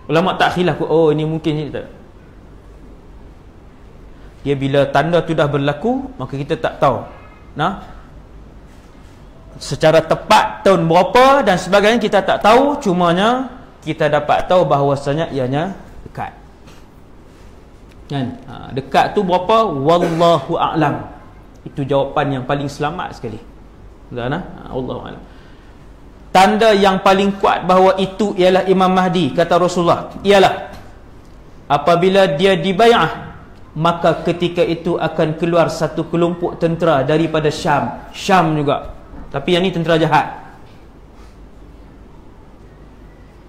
Ulama tak khilaf, oh ini mungkin ini tak. Dia bila tanda itu dah berlaku, maka kita tak tahu nah secara tepat tahun berapa dan sebagainya, kita tak tahu. Cumanya kita dapat tahu bahawasanya ianya dekat. Kan? Dekat tu berapa? Wallahu a'lam. Itu jawapan yang paling selamat sekali. Allahu a'lam. Tanda yang paling kuat bahawa itu ialah Imam Mahdi, kata Rasulullah, ialah apabila dia dibai'ah, maka ketika itu akan keluar satu kelompok tentera daripada Syam. Syam juga, tapi yang ni tentera jahat.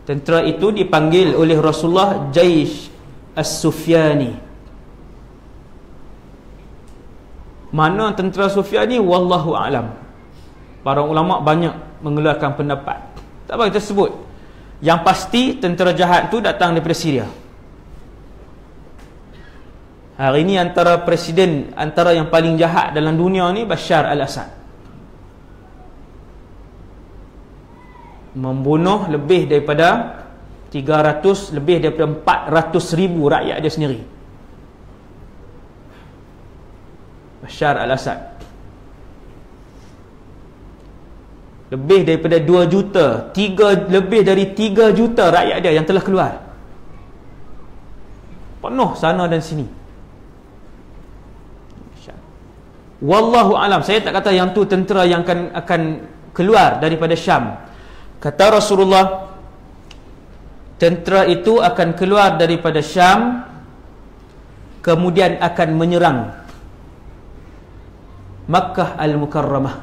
Tentera itu dipanggil oleh Rasulullah Jaish As-Sufyani. Mana tentera Sufyani? Wallahu a'lam. Para ulama banyak mengeluarkan pendapat. Tak apa kita sebut. Yang pasti tentera jahat tu datang daripada Syria. Hari ini antara presiden, antara yang paling jahat dalam dunia ni Bashar al-Assad. Membunuh lebih daripada 300, lebih daripada 400,000 rakyat dia sendiri. Bashar al-Assad. Lebih daripada 2 juta, lebih dari 3 juta rakyat dia yang telah keluar. Penuh sana dan sini. Wallahu alam. Saya tak kata yang tu tentera yang akan keluar daripada Syam. Kata Rasulullah, tentera itu akan keluar daripada Syam, kemudian akan menyerang Makkah Al-Mukarramah.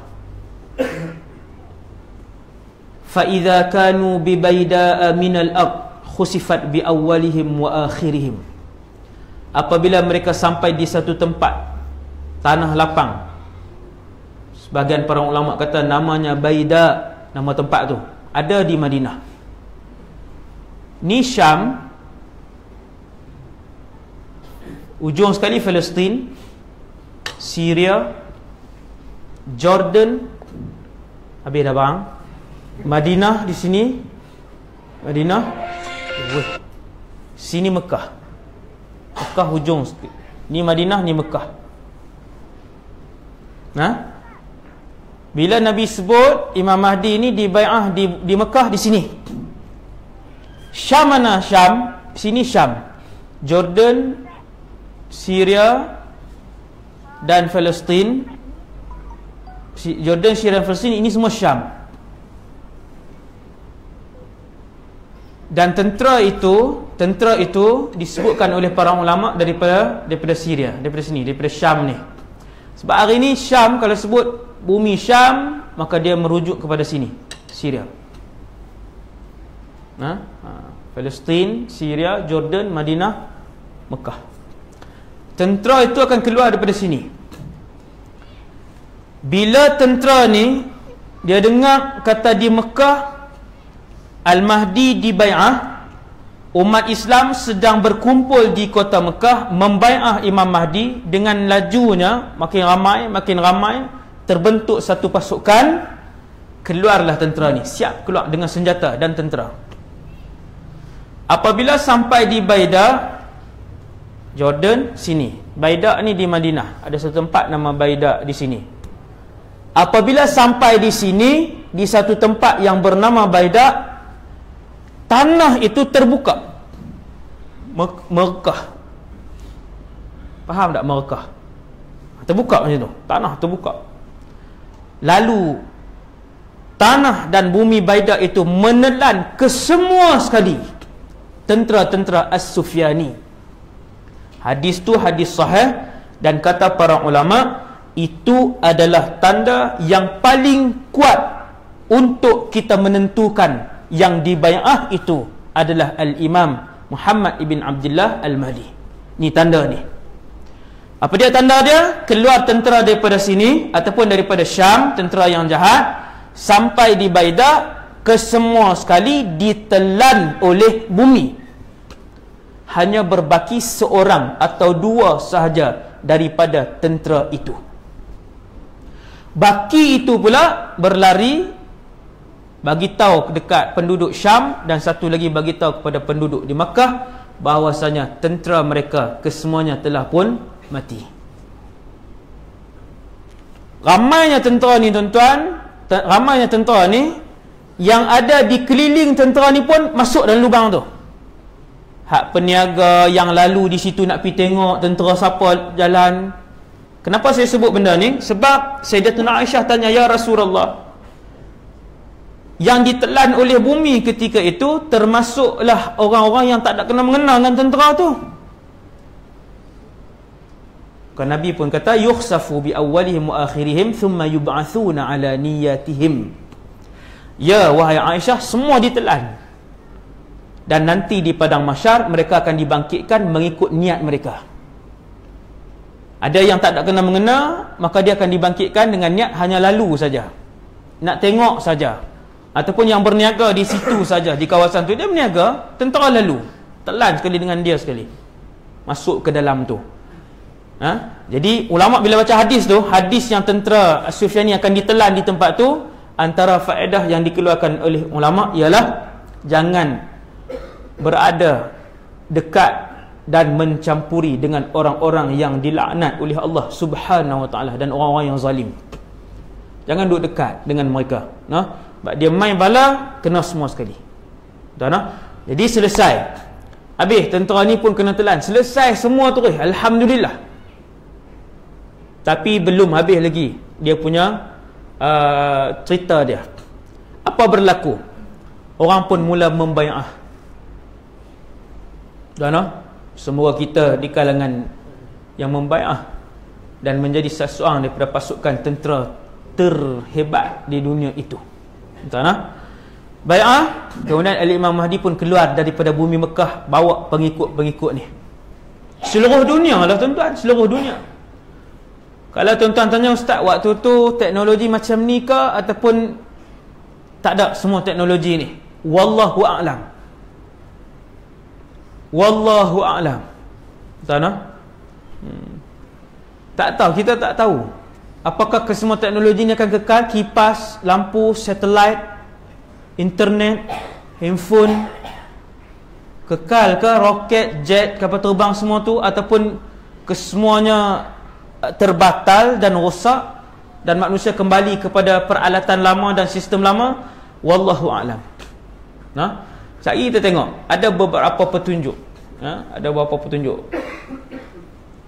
Fa idza kanu bi bayda'a min al-ard khusifat bi awwalihim wa akhirihim. Apabila mereka sampai di satu tempat tanah lapang, sebagian para ulama kata namanya Baida, nama tempat tu ada di Madinah. Ni Syam, ujung sekali Palestin, Syria, Jordan, habis dah bang. Madinah di sini, Madinah, sini Mekah. Mekah hujung. Ni Madinah, ni Mekah. Bila Nabi sebut Imam Mahdi ni dibai'ah di Mekah, di sini. Syam mana? Syam, sini Syam. Jordan, Syria dan Palestin. Jordan, Syria dan Palestin, ini semua Syam. Dan tentera itu disebutkan oleh para ulama daripada Syria, daripada sini, daripada Syam ni. Sebab hari ni Syam, kalau sebut bumi Syam, maka dia merujuk kepada sini, Syria. Palestin, Syria, Jordan, Madinah, Mekah. Tentera itu akan keluar daripada sini. Bila tentera ni dia dengar kata di Mekah Al-Mahdi dibai'ah, umat Islam sedang berkumpul di kota Mekah membai'ah Imam Mahdi, dengan lajunya makin ramai, terbentuk satu pasukan, keluarlah tentera ni, siap keluar dengan senjata dan tentera. Apabila sampai di Baida, Jordan sini, Baida ni di Madinah, ada satu tempat nama Baida di sini. Apabila sampai di sini, di satu tempat yang bernama Baida, tanah itu terbuka. Merekah. Faham tak merekah? Terbuka macam tu, tanah terbuka. Lalu tanah dan bumi Baida itu menelan ke semua sekali tentera-tentera As-Sufyani. Hadis tu hadis sahih, dan kata para ulama, itu adalah tanda yang paling kuat untuk kita menentukan yang dibai'ah itu adalah Al-Imam Muhammad ibn Abdullah Al-Mahdi. Ni tanda ni. Apa dia tanda dia? Keluar tentera daripada sini ataupun daripada Syam, tentera yang jahat, sampai di Baida, kesemua sekali ditelan oleh bumi. Hanya berbaki seorang atau dua sahaja daripada tentera itu. Baki itu pula berlari, bagi tahu dekat penduduk Syam, dan satu lagi bagi tahu kepada penduduk di Makkah bahawasanya tentera mereka kesemuanya telah pun mati. Ramainya tentera ni tuan-tuan, ramainya tentera ni, yang ada di keliling tentera ni pun masuk dalam lubang tu. Hak peniaga yang lalu di situ nak pergi tengok tentera siapa jalan. Kenapa saya sebut benda ni? Sebab Sayyidatuna Aisyah tanya, ya Rasulullah, yang ditelan oleh bumi ketika itu termasuklah orang-orang yang tak ada kena mengenal dengan tentera tu. Kan Nabi pun kata, yukhsafu bi awwalihim wa akhirihim thumma yub'athuna ala niyatihim. Ya wahai Aisyah, semua ditelan, dan nanti di padang mahsyar mereka akan dibangkitkan mengikut niat mereka. Ada yang tak ada kena mengena, maka dia akan dibangkitkan dengan niat hanya lalu saja, nak tengok saja, ataupun yang berniaga di situ saja, di kawasan tu dia berniaga, tentera lalu, telan sekali dengan dia sekali, masuk ke dalam tu. Jadi ulama bila baca hadis tu, hadis yang tentera As-Sufyani akan ditelan di tempat tu, antara faedah yang dikeluarkan oleh ulama ialah jangan berada dekat dan mencampuri dengan orang-orang yang dilaknat oleh Allah Subhanahu wa ta'ala dan orang-orang yang zalim. Jangan duduk dekat dengan mereka. Sebab dia main bala, kena semua sekali. Jadi selesai. Habis tentera ni pun kena telan. Selesai semua tu. Alhamdulillah. Tapi belum habis lagi dia punya cerita dia. Apa berlaku? Orang pun mula membai'ah. Semua kita di kalangan yang membai'ah dan menjadi seseorang daripada pasukan tentera terhebat di dunia itu. Bai'ah, kemudian Al-Imam Mahdi pun keluar daripada bumi Mekah bawa pengikut-pengikut ni. Seluruh dunia lah tuan-tuan, seluruh dunia. Kalau tuan-tuan tanya, ustaz, waktu tu teknologi macam ni ke ataupun tak ada semua teknologi ni? Wallahu a'lam. Wallahu a'lam. Tak tahu, kita tak tahu apakah kesemua teknologi ni akan kekal. Kipas, lampu, satelit, internet, handphone kekal ke? Roket, jet, kapal terbang semua tu, ataupun kesemuanya terbatal dan rosak dan manusia kembali kepada peralatan lama dan sistem lama? Wallahu a'lam. Sekali kita tengok ada beberapa petunjuk. Ada beberapa petunjuk.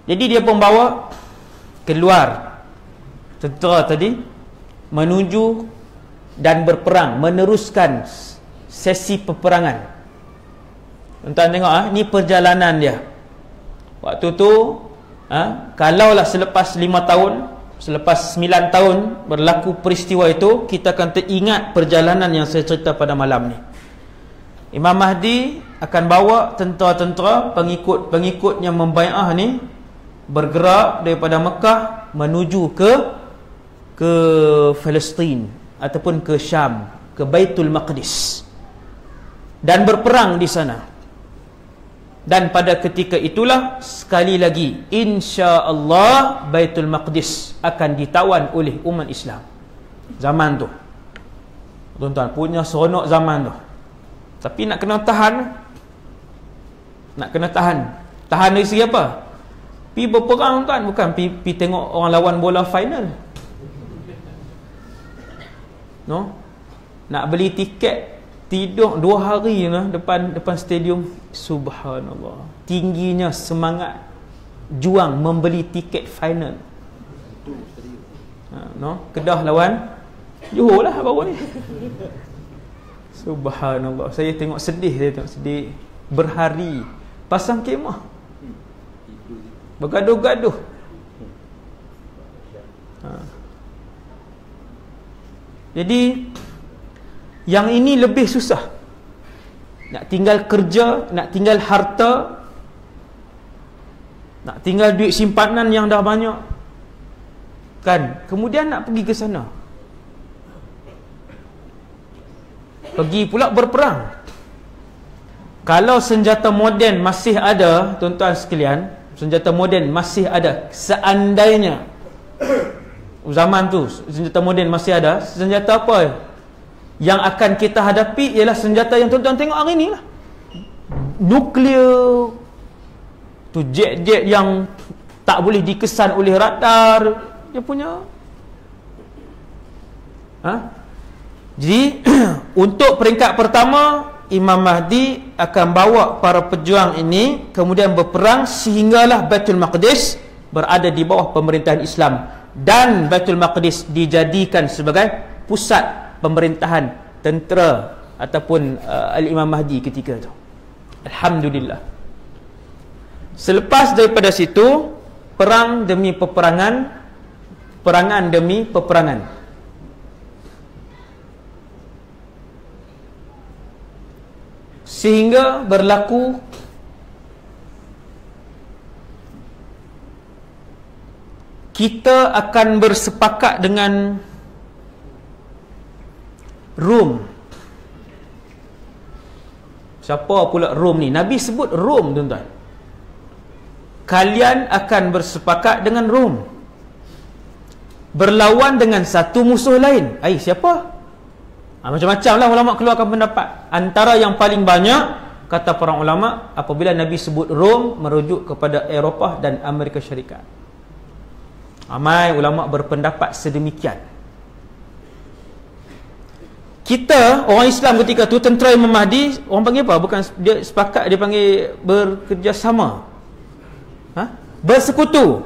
Jadi dia pun bawa keluar tentera tadi menuju dan berperang, meneruskan sesi peperangan Tuan-tuan tengok ni perjalanan dia. Waktu tu kalaulah selepas 5 tahun, selepas 9 tahun berlaku peristiwa itu, kita akan teringat perjalanan yang saya cerita pada malam ni. Imam Mahdi akan bawa tentera-tentera, pengikut-pengikutnya membai'ah ni bergerak daripada Mekah menuju ke Palestin ataupun ke Syam, ke Baitul Maqdis, dan berperang di sana. Dan pada ketika itulah sekali lagi insya-Allah Baitul Maqdis akan ditawan oleh umat Islam. Zaman tu, tuan-tuan, punya seronok zaman tu. Tapi nak kena tahan. Nak kena tahan. Tahan dari segi apa? Pi berperang, tuan, bukan pi tengok orang lawan bola final. No? Nak beli tiket tidur 2 hari depan stadium. Subhanallah, tingginya semangat juang membeli tiket final. No? Kedah lawan Johor lah baru ni. Subhanallah, saya tengok sedih, berhari pasang kemah, bergaduh-gaduh. Jadi yang ini lebih susah. Nak tinggal kerja, nak tinggal harta, nak tinggal duit simpanan yang dah banyak, kan? Kemudian nak pergi ke sana, pergi pula berperang. Kalau senjata moden masih ada, tuan-tuan sekalian, senjata moden masih ada, seandainya zaman tu senjata moden masih ada, senjata apa yang akan kita hadapi ialah senjata yang tuan-tuan tengok hari ni lah. Nuklear tu, jet-jet yang tak boleh dikesan oleh radar, dia punya Jadi untuk peringkat pertama, Imam Mahdi akan bawa para pejuang ini kemudian berperang sehinggalah Baitul Maqdis berada di bawah pemerintahan Islam, dan Baitul Maqdis dijadikan sebagai pusat pemerintahan tentera ataupun Al-Imam Mahdi ketika itu. Alhamdulillah. Selepas daripada situ, perang demi peperangan, peperangan demi peperangan. Sehingga berlaku kita akan bersepakat dengan Rom. Siapa pula Rom ni? Nabi sebut Rom, tuan-tuan. Kalian akan bersepakat dengan Rom, berlawan dengan satu musuh lain. Siapa? Macam-macam lah ulama keluarkan pendapat. Antara yang paling banyak, kata para ulama, apabila Nabi sebut Rom, merujuk kepada Eropah dan Amerika Syarikat. Ramai ulama berpendapat sedemikian. Kita orang Islam ketika tu, tentera Imam Mahdi, orang panggil apa? Bukan dia sepakat, dia panggil bekerjasama, bersekutu.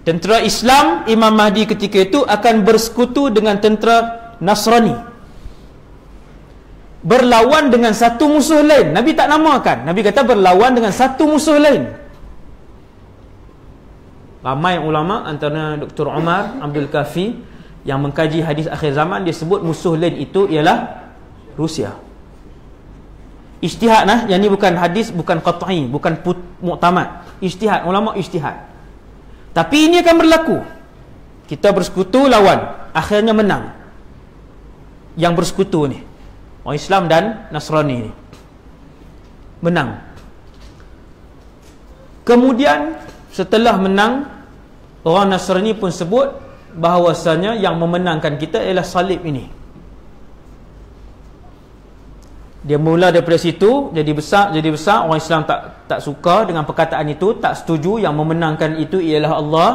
Tentera Islam Imam Mahdi ketika itu akan bersekutu dengan tentera Nasrani, berlawan dengan satu musuh lain. Nabi tak namakan, Nabi kata berlawan dengan satu musuh lain. Ramai ulama, antara Dr. Umar Abdul Kafi yang mengkaji hadis akhir zaman, dia sebut musuh lain itu ialah Rusia. Ijtihad yang ni bukan hadis, bukan qat'i, bukan muktamad. Ijtihad, ulama ijtihad. Tapi ini akan berlaku. Kita bersekutu lawan, akhirnya menang yang bersekutu ni, orang Islam dan Nasrani ni, menang. Kemudian setelah menang, orang Nasrani pun sebut bahawasanya yang memenangkan kita ialah salib ini. Dia mula daripada situ, jadi besar. Orang Islam tak suka dengan perkataan itu, tak setuju yang memenangkan itu ialah Allah.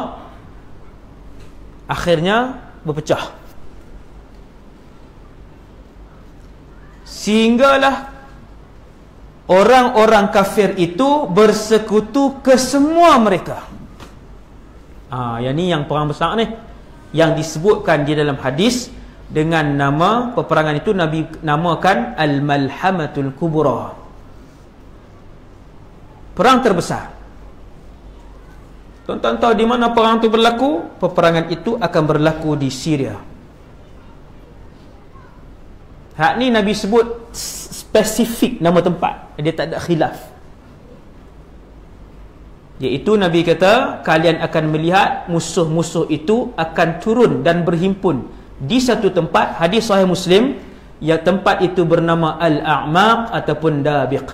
Akhirnya berpecah, sehinggalah orang-orang kafir itu bersekutu ke semua mereka. Yang ni yang perang besar ni, yang disebutkan di dalam hadis dengan nama peperangan itu Nabi namakan Al-Malhamatul Kubra. perang terbesar. Tuan-tuan tahu di mana perang itu berlaku? Peperangan itu akan berlaku di Syria. Hak ni Nabi sebut spesifik nama tempat, dia tak ada khilaf. Iaitu Nabi kata, kalian akan melihat musuh-musuh itu akan turun dan berhimpun di satu tempat. Hadis Sahih Muslim, yang tempat itu bernama Al-A'maq ataupun Dabiq.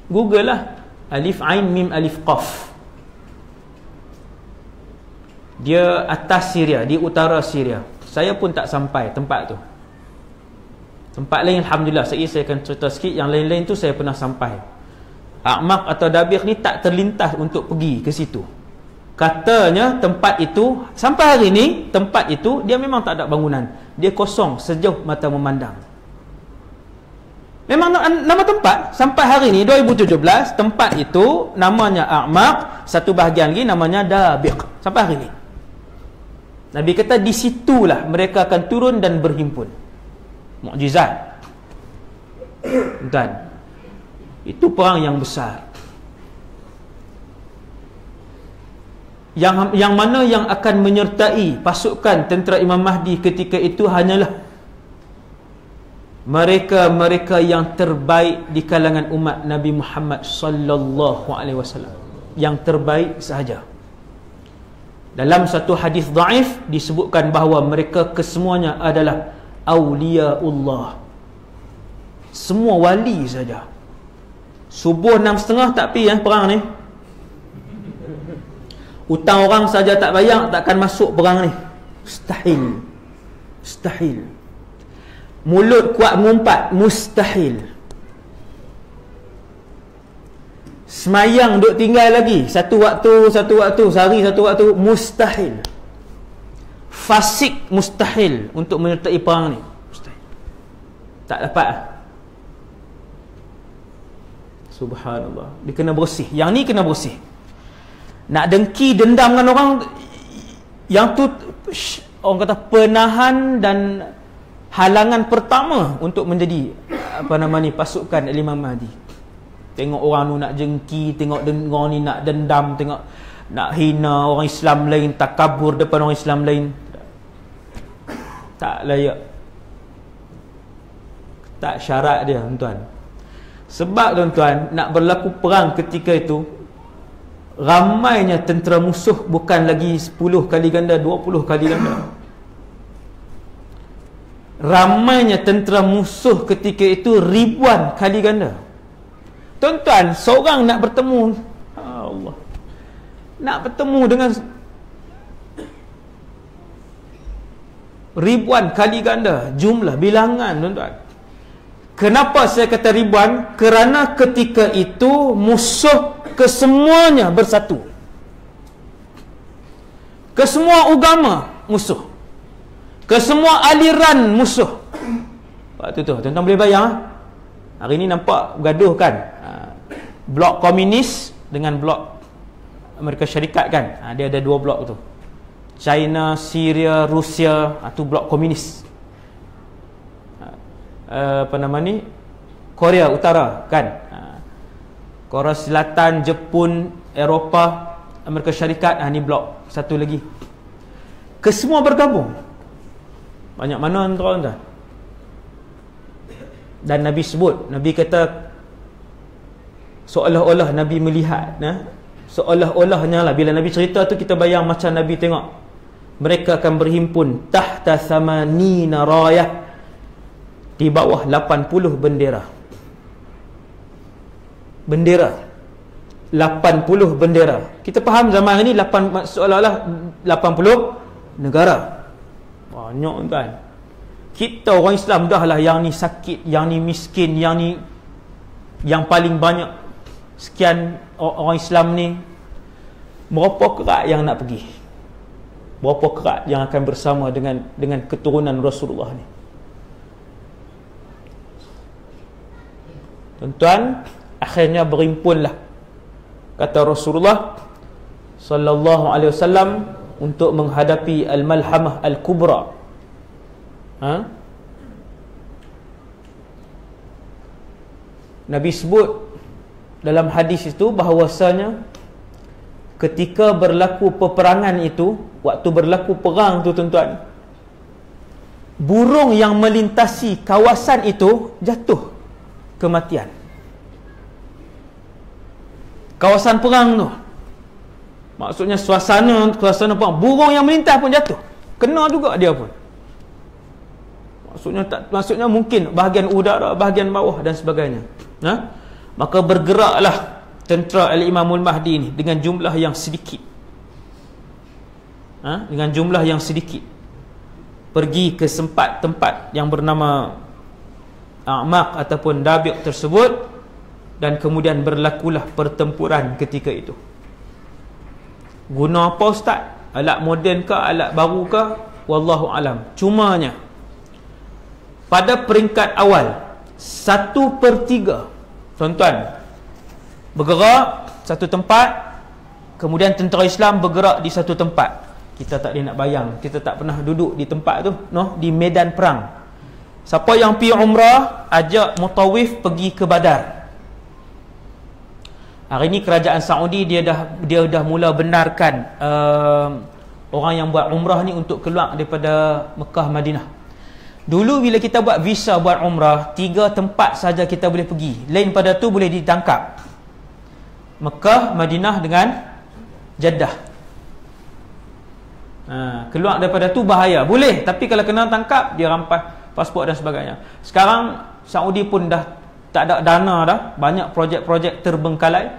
Google lah, Alif Ain Mim Alif Qaf. Dia atas Syria, di utara Syria. Saya pun tak sampai tempat tu. Tempat lain alhamdulillah, saya akan cerita sikit. Yang lain-lain tu saya pernah sampai. A'maq atau Dabiq ni tak terlintas untuk pergi ke situ. Katanya tempat itu sampai hari ni, tempat itu dia memang tak ada bangunan. Dia kosong sejauh mata memandang. Memang nama tempat sampai hari ni 2017, tempat itu namanya A'maq, satu bahagian lagi namanya Dabiq sampai hari ni. Nabi kata di situlah mereka akan turun dan berhimpun. Mukjizat. Dan itu perang yang besar. Yang mana yang akan menyertai pasukan tentera Imam Mahdi ketika itu hanyalah mereka-mereka yang terbaik di kalangan umat Nabi Muhammad sallallahu alaihi wasallam. Yang terbaik sahaja. Dalam satu hadis dhaif disebutkan bahawa mereka kesemuanya adalah awliyaullah. Semua wali saja. Subuh 6.30 tak pergi perang ni. Hutang orang saja tak bayar, takkan masuk perang ni. Mustahil. Mustahil. Mulut kuat mengumpat, mustahil. Semayang duk tinggal lagi satu waktu, sehari satu waktu, mustahil. Fasik mustahil untuk menyertai perang ni. Mustahil. Tak dapat. Subhanallah. Dia kena bersih. Yang ni kena bersih. Nak dengki dendam dengan orang yang tu, orang kata penahan dan halangan pertama untuk menjadi pasukan Imam Mahdi. Tengok orang tu nak jengki, tengok orang ni nak dendam, tengok nak hina orang Islam lain, takabur depan orang Islam lain. Tak layak. Tak syarat dia, tuan-tuan. Sebab tuan-tuan, nak berlaku perang ketika itu, ramainya tentera musuh bukan lagi 10 kali ganda, 20 kali ganda. Ramainya tentera musuh ketika itu ribuan kali ganda. Tuan-tuan, seorang nak bertemu, Allah, nak bertemu dengan ribuan kali ganda jumlah, bilangan, tuan-tuan. Kenapa saya kata ribuan? Kerana ketika itu musuh kesemuanya bersatu. Kesemua agama musuh. Kesemua aliran musuh. Waktu tu, tuan-tuan boleh bayang. Hari ni nampak gaduh kan? Blok komunis dengan blok Amerika Syarikat kan? Dia ada dua blok tu. China, Syria, Rusia, tu blok komunis. Korea Utara kan? Korea Selatan, Jepun, Eropah, Amerika Syarikat, ni blok satu lagi. Kesemua bergabung. Banyak mana tuan-tuan? Dan Nabi sebut, Nabi kata seolah-olah Nabi melihat, seolah-olahnya lah, bila Nabi cerita tu kita bayang macam Nabi tengok mereka akan berhimpun tahta thamanina rayah, di bawah 80 bendera. Bendera 80 bendera. Kita faham zaman ini seolah-olah 80 negara. Banyak tuan. Kita orang Islam dah lah yang ni sakit, yang ni miskin, yang ni yang paling banyak. Sekian orang Islam ni. Berapa kerat yang nak pergi? Berapa kerat yang akan bersama dengan keturunan Rasulullah ni? Tuan-tuan, akhirnya berhimpunlah, kata Rasulullah sallallahu alaihi wasallam, untuk menghadapi al-malhamah al-kubra. Nabi sebut dalam hadis itu bahawasanya ketika berlaku peperangan itu, waktu berlaku perang tu tuan-tuan, burung yang melintasi kawasan itu jatuh kematian. Kawasan perang tu, maksudnya suasana perang, burung yang melintas pun jatuh, kena juga dia pun. Maksudnya mungkin bahagian udara, bahagian bawah dan sebagainya. Maka bergeraklah tentera Al-Imamul Mahdi ini dengan jumlah yang sedikit. Dengan jumlah yang sedikit. Pergi ke tempat yang bernama A'maq ataupun Dabiq tersebut, dan kemudian berlakulah pertempuran ketika itu. Guna apa ustaz? Alat moden ke, alat baru ke? Wallahu alam. Cumanya pada peringkat awal 1/3 tuan-tuan bergerak satu tempat, kemudian tentera Islam bergerak di satu tempat. Kita tak boleh nak bayang, kita tak pernah duduk di tempat tu, di medan perang. Siapa yang pergi umrah, ajak mutawif pergi ke Badar. Hari ini kerajaan Saudi dia dah mula benarkan orang yang buat umrah ni untuk keluar daripada Mekah, Madinah. Dulu bila kita buat visa buat umrah, 3 tempat saja kita boleh pergi. Lain pada tu boleh ditangkap. Mekah, Madinah dengan Jeddah. Keluar daripada tu bahaya. Boleh, tapi kalau kena tangkap, dia rampas pasport dan sebagainya. Sekarang Saudi pun dah tak ada dana dah. Banyak projek-projek terbengkalai.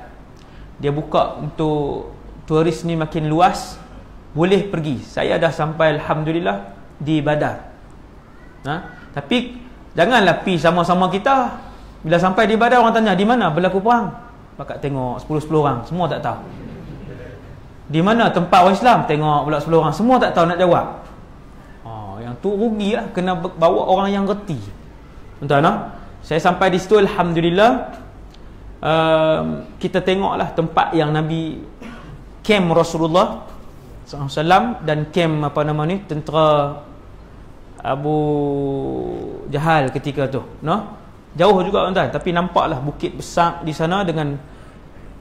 Dia buka untuk turis ni makin luas. Boleh pergi. Saya dah sampai alhamdulillah di Badar. Tapi janganlah pi sama-sama kita. Bila sampai di Badar, orang tanya di mana berlaku perang. Pakat tengok 10 orang, semua tak tahu. Di mana tempat orang Islam, tengok pula 10 orang, semua tak tahu nak jawab. Yang tu rugi lah, kena bawa orang yang reti. Tuan-tuan, saya sampai di situ alhamdulillah. Kita tengoklah tempat yang Nabi camp Rasulullah SAW dan camp tentera Abu Jahal ketika tu. Jauh juga tuan-tuan, tapi nampaklah bukit besar di sana dengan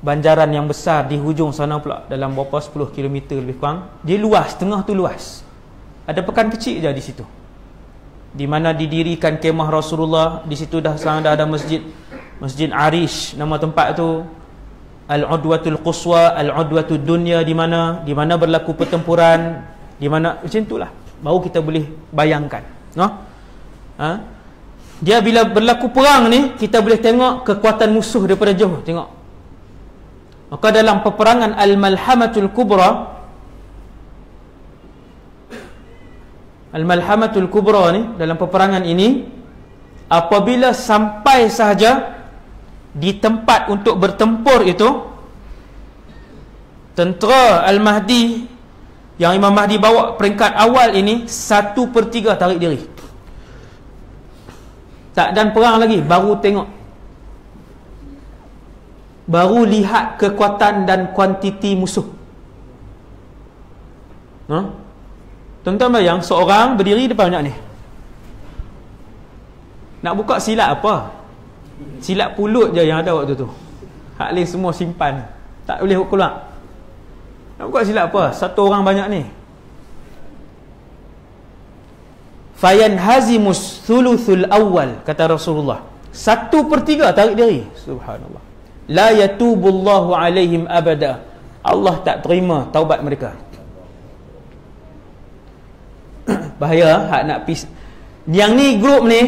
banjaran yang besar di hujung sana pula, dalam berapa 10 km lebih kurang. Dia luas, tengah tu luas. Ada pekan kecil je di situ, di mana didirikan kemah Rasulullah. Di situ dah ada Masjid Arish, nama tempat tu. Al-Udwatul Quswa, Al-Udwatul Dunya, di mana berlaku pertempuran, di mana macam itulah. Baru kita boleh bayangkan. Dia bila berlaku perang ni, kita boleh tengok kekuatan musuh daripada jauh. Tengok. Maka dalam peperangan Al-Malhamatul Kubra, Al-Malhamatul Kubra ni, dalam peperangan ini, apabila sampai sahaja di tempat untuk bertempur itu, tentera Al-Mahdi yang Imam Mahdi bawa peringkat awal ini 1/3 tarik diri. Tak dan perang lagi, baru tengok, baru lihat kekuatan dan kuantiti musuh. Tuan-tuan bayang, seorang berdiri depan banyak ni, nak buka silat apa? Silat pulut je yang ada waktu tu. Hak lain semua simpan, tak boleh keluar. Nak buka silat apa? Satu orang banyak ni. Fayanhazimus thuluthul awal, kata Rasulullah. 1/3 tarik diri. Subhanallah. La yatubullahu alaihim abada. Allah tak terima taubat mereka. Bahaya hak nak pis. Yang ni grup ni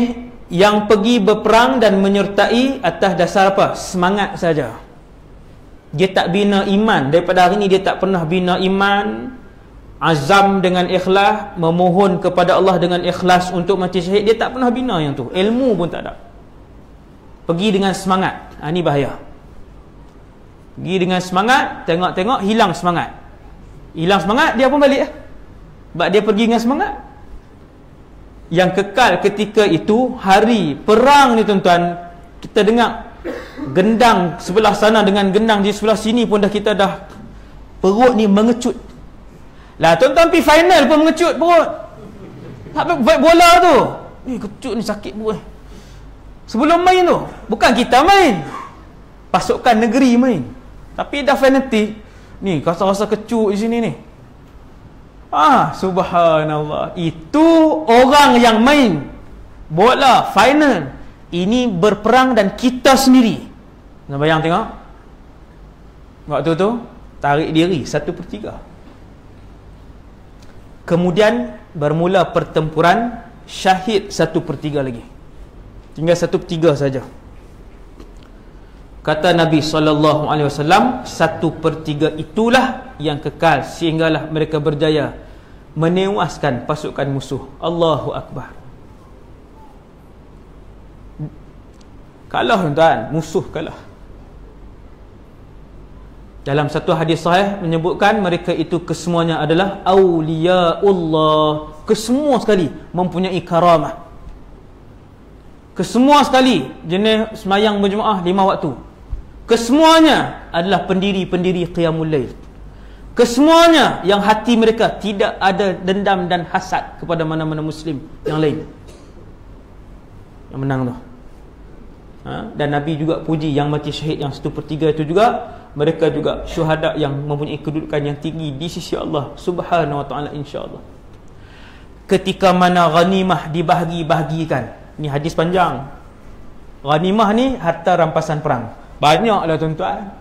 yang pergi berperang dan menyertai atas dasar apa? Semangat saja. Dia tak bina iman. Daripada hari ni dia tak pernah bina iman, azam dengan ikhlas, memohon kepada Allah dengan ikhlas untuk mati syahid. Dia tak pernah bina yang tu. Ilmu pun tak ada. Pergi dengan semangat. Ini bahaya. Pergi dengan semangat, tengok-tengok hilang semangat. Hilang semangat, dia pun balik. Sebab dia pergi dengan semangat. Yang kekal ketika itu, hari perang ni tuan-tuan, kita dengar gendang sebelah sana dengan gendang di sebelah sini pun kita dah perut ni mengecut. Lah tuan-tuan pergi final pun mengecut perut. Hak bola tu. Kecut ni sakit perut. Sebelum main tu, bukan kita main, pasukan negeri main. Tapi dah fanatik. Ni rasa-rasa kecut di sini ni. Subhanallah. Itu orang yang main bola final. Ini berperang dan kita sendiri. Nak bayang tengok. Waktu tu tarik diri 1/3. Kemudian bermula pertempuran, syahid 1/3 lagi. Tinggal 1/3 saja. Kata Nabi SAW, 1/3 itulah yang kekal sehinggalah mereka berjaya menewaskan pasukan musuh. Allahu Akbar. Kalah tuan, musuh kalah. Dalam satu hadis sahih menyebutkan mereka itu kesemuanya adalah awliyaullah. Kesemua sekali mempunyai karamah. Kesemua sekali jenis semayang berjemaah 5 waktu. Kesemuanya adalah pendiri-pendiri qiyamul lail. Kesemuanya yang hati mereka tidak ada dendam dan hasad kepada mana-mana muslim yang lain. Yang menang tu. Dan Nabi juga puji yang mati syahid yang 1/3 itu juga, mereka juga syuhada yang mempunyai kedudukan yang tinggi di sisi Allah Subhanahu wa taala, insya-Allah. Ketika mana ghanimah dibahagi-bahagikan. Ni hadis panjang. Ghanimah ni harta rampasan perang. Banyaklah tuan-tuan.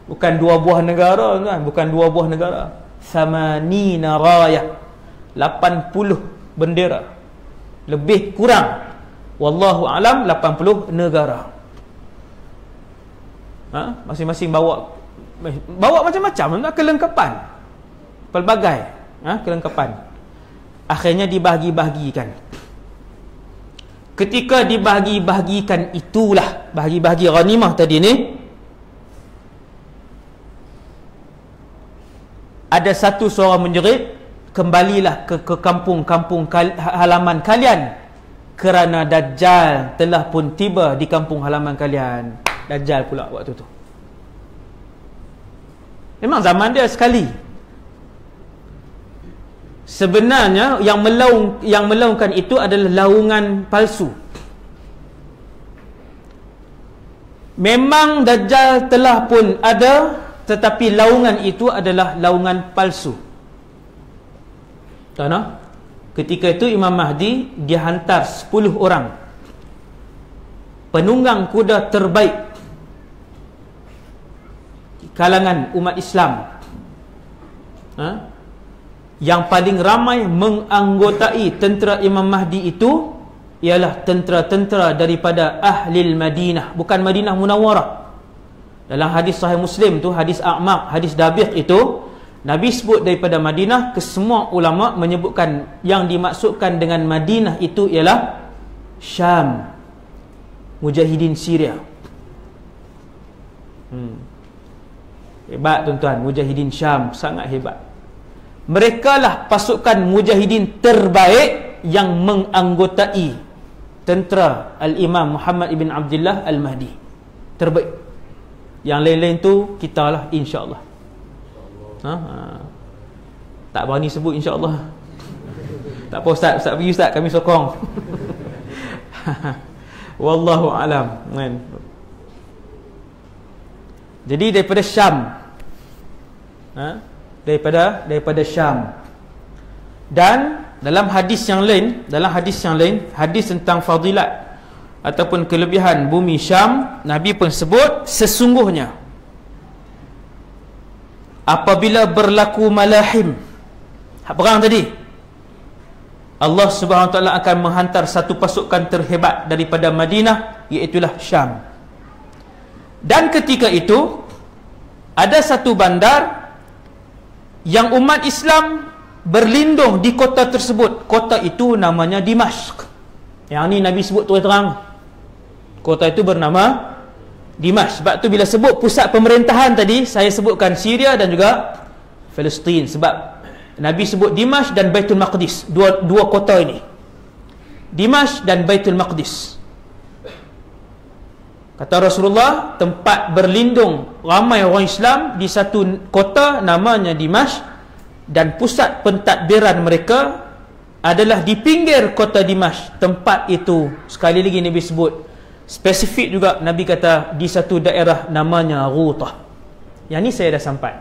Bukan 2 buah negara tuan, bukan 2 buah negara. 80 rayah. 80 bendera. Lebih kurang, wallahu alam, 80 negara. Masing-masing bawa macam-macam kelengkapan. Pelbagai kelengkapan. Akhirnya dibahagi-bahagikan. Ketika dibahagi-bahagikan itulah, bahagi-bahagi ghanimah tadi ni, ada satu suara menjerit, kembalilah ke kampung-kampung halaman kalian, kerana Dajjal telah pun tiba di kampung halaman kalian. Dajjal pula waktu tu. Memang zaman dia sekali. Sebenarnya yang melaungkan itu adalah laungan palsu. Memang Dajjal telah pun ada, tetapi laungan itu adalah laungan palsu. Tahu tak? Ketika itu Imam Mahdi dihantar 10 orang penunggang kuda terbaik kalangan umat Islam, yang paling ramai menganggotai tentera Imam Mahdi itu ialah tentera-tentera daripada Ahlil Madinah, bukan Madinah Munawwarah. Dalam hadis Sahih Muslim tu, hadis A'maq, hadis Dabiq itu, Nabi sebut daripada Madinah. Kesemua ulama menyebutkan yang dimaksudkan dengan Madinah itu ialah Syam, Mujahidin Syria. Hebat tuan-tuan, Mujahidin Syam sangat hebat. Mereka lah pasukan Mujahidin terbaik yang menganggotai tentera Al-Imam Muhammad ibn Abdullah Al-Mahdi. Terbaik. Yang lain-lain tu kita lah, insya-Allah. Tak berani sebut insya-Allah. Tak apa Ustaz pergi Ustaz, kami sokong. Wallahu alam. Jadi daripada Syam, daripada Syam. Dan dalam hadis yang lain, hadis tentang fadilat ataupun kelebihan bumi Syam, Nabi pun sebut, sesungguhnya apabila berlaku malahim, perang tadi, Allah Subhanahu Wa Taala akan menghantar satu pasukan terhebat daripada Madinah, iaitulah Syam. Dan ketika itu ada satu bandar yang umat Islam berlindung di kota tersebut. Kota itu namanya Dimashq. Yang ni Nabi sebut terang. Kota itu bernama Dimashq. Sebab tu bila sebut pusat pemerintahan tadi, saya sebutkan Syria dan juga Palestin. Sebab Nabi sebut Dimashq dan Baitul Maqdis, dua kota ini, Dimashq dan Baitul Maqdis. Kata Rasulullah, tempat berlindung ramai orang Islam di satu kota namanya Dimashq, dan pusat pentadbiran mereka adalah di pinggir kota Dimashq. Tempat itu sekali lagi Nabi sebut Spesifik juga Nabi kata di satu daerah namanya Ghutah. Yang ni saya dah sampai.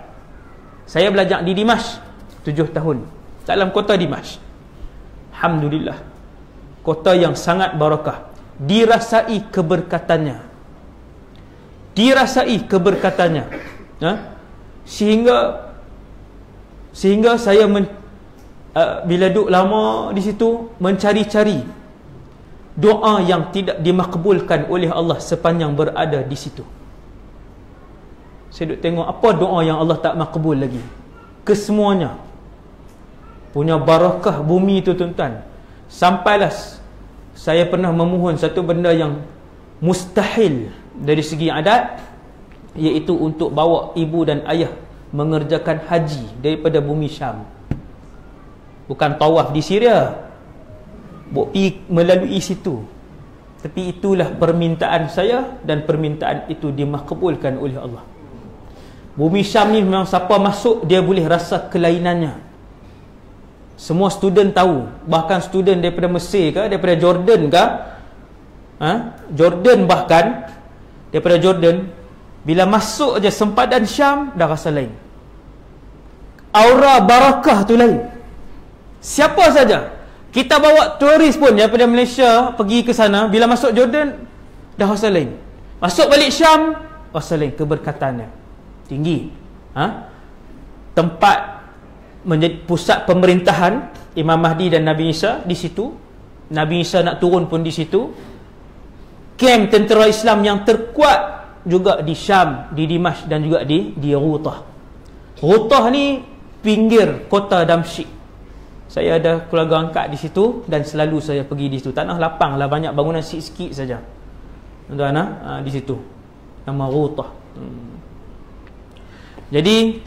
Saya belajar di Dimash 7 tahun dalam kota Dimash. Alhamdulillah, kota yang sangat barakah, dirasai keberkatannya, sehingga saya bila duduk lama di situ mencari-cari doa yang tidak dimakbulkan oleh Allah sepanjang berada di situ. Saya duduk tengok apa doa yang Allah tak makbul lagi. Kesemuanya punya barakah bumi itu, tuan-tuan. Sampailah saya pernah memohon satu benda yang mustahil dari segi adat, iaitu untuk bawa ibu dan ayah mengerjakan haji daripada bumi Syam. Bukan tawaf di Syria, pergi melalui situ. Tapi itulah permintaan saya, dan permintaan itu dimakbulkan oleh Allah. Bumi Syam ni memang siapa masuk dia boleh rasa kelainannya. Semua student tahu, bahkan student daripada Mesir ke, daripada Jordan ke, Jordan, bahkan daripada Jordan, bila masuk je sempadan Syam dah rasa lain. Aura barakah tu lain. Siapa saja, kita bawa turis pun daripada Malaysia pergi ke sana, bila masuk Jordan dah rasa lain. Masuk balik Syam rasa lain, keberkatannya tinggi. Tempat menjadi pusat pemerintahan Imam Mahdi dan Nabi Isa di situ. Nabi Isa nak turun pun di situ. Kem tentera Islam yang terkuat juga di Syam, di Dimash dan juga di Ghutah. Ghutah ni pinggir kota Damsyik. Saya ada keluarga angkat di situ dan selalu saya pergi di situ. Tanah lapang lah, banyak bangunan sikit-sikit saja, tuan-tuan, di situ. Nama Ghutah. Jadi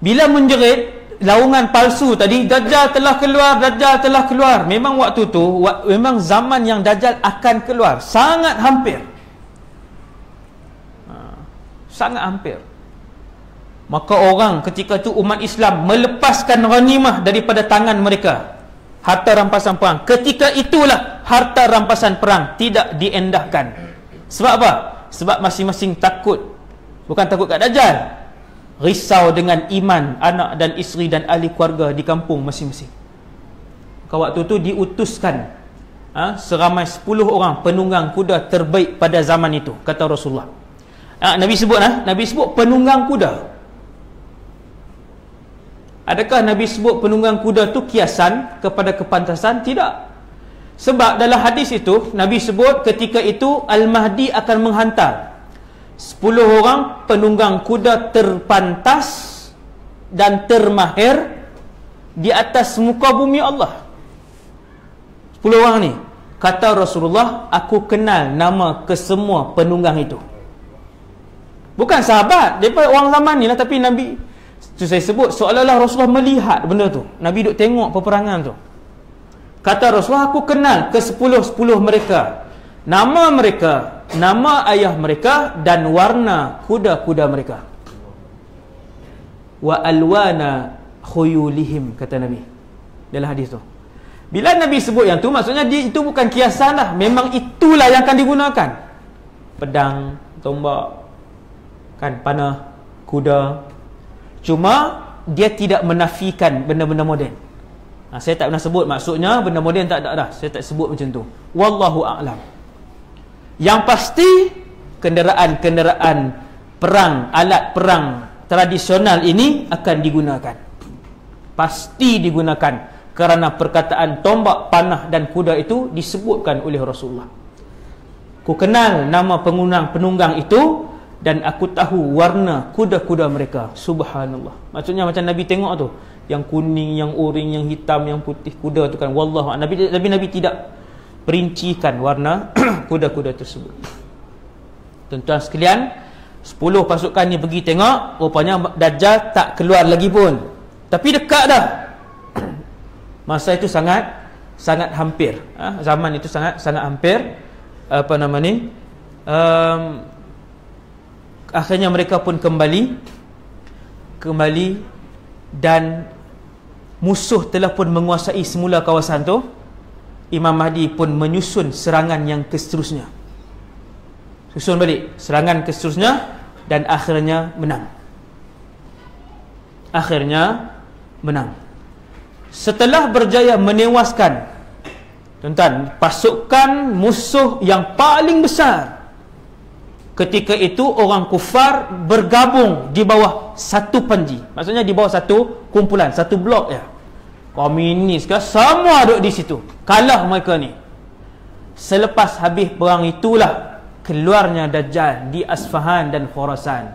bila menjerit laungan palsu tadi, Dajjal telah keluar. Memang waktu tu memang zaman yang Dajjal akan keluar, sangat hampir. Sangat hampir. Maka orang ketika itu, umat Islam melepaskan ghanimah daripada tangan mereka, harta rampasan perang. Ketika itulah harta rampasan perang tidak diendahkan. Sebab apa? Sebab masing-masing takut. Bukan takut kat Dajjal, risau dengan iman anak dan isteri dan ahli keluarga di kampung masing-masing. Maka waktu itu diutuskan seramai 10 orang penunggang kuda terbaik pada zaman itu, kata Rasulullah. Nabi sebut penunggang kuda. Adakah Nabi sebut penunggang kuda tu kiasan kepada kepantasan? Tidak. Sebab dalam hadis itu Nabi sebut ketika itu Al-Mahdi akan menghantar 10 orang penunggang kuda terpantas dan termahir di atas muka bumi Allah. 10 orang ni, kata Rasulullah, aku kenal nama kesemua penunggang itu. Bukan sahabat, daripada orang zaman ni lah, tapi Nabi tu saya sebut seolah-olah Rasulullah melihat benda tu. Nabi duk tengok peperangan tu. Kata Rasulullah, aku kenal ke 10 mereka, nama mereka, nama ayah mereka, dan warna kuda-kuda mereka. Wa alwana khuyulihim, kata Nabi dalam hadis tu. Bila Nabi sebut yang tu, maksudnya itu bukan kiasan lah, memang itulah yang akan digunakan. Pedang, tombak, kan, panah, kuda. Cuma dia tidak menafikan benda-benda moden. Saya tak pernah sebut, maksudnya benda moden tak ada dah. Saya tak sebut macam tu. Wallahu a'lam. Yang pasti kenderaan-kenderaan perang, alat perang tradisional ini akan digunakan. Pasti digunakan, kerana perkataan tombak, panah dan kuda itu disebutkan oleh Rasulullah. Ku kenal nama penunggang itu, dan aku tahu warna kuda-kuda mereka. Subhanallah. Maksudnya macam Nabi tengok tu, yang kuning, yang oranye, yang hitam, yang putih kuda tu kan. Wallahu a'lam. Nabi tidak perincikan warna kuda-kuda tersebut. Tuan-tuan sekalian, 10 pasukan ni pergi tengok, rupanya Dajjal tak keluar lagi pun, tapi dekat dah. Masa itu sangat hampir. Zaman itu sangat hampir. Akhirnya mereka pun kembali dan musuh telah pun menguasai semula kawasan tu. Imam Mahdi pun menyusun serangan yang seterusnya. susun balik serangan ke seterusnya, dan akhirnya menang. Setelah berjaya menewaskan, tuan-tuan, pasukan musuh yang paling besar, ketika itu orang kufar bergabung di bawah satu panji, maksudnya di bawah satu kumpulan, satu blok ya. Komunis ke semua duduk di situ, kalah mereka ni. Selepas habis perang itulah keluarnya Dajjal di Asfahan dan Khurasan.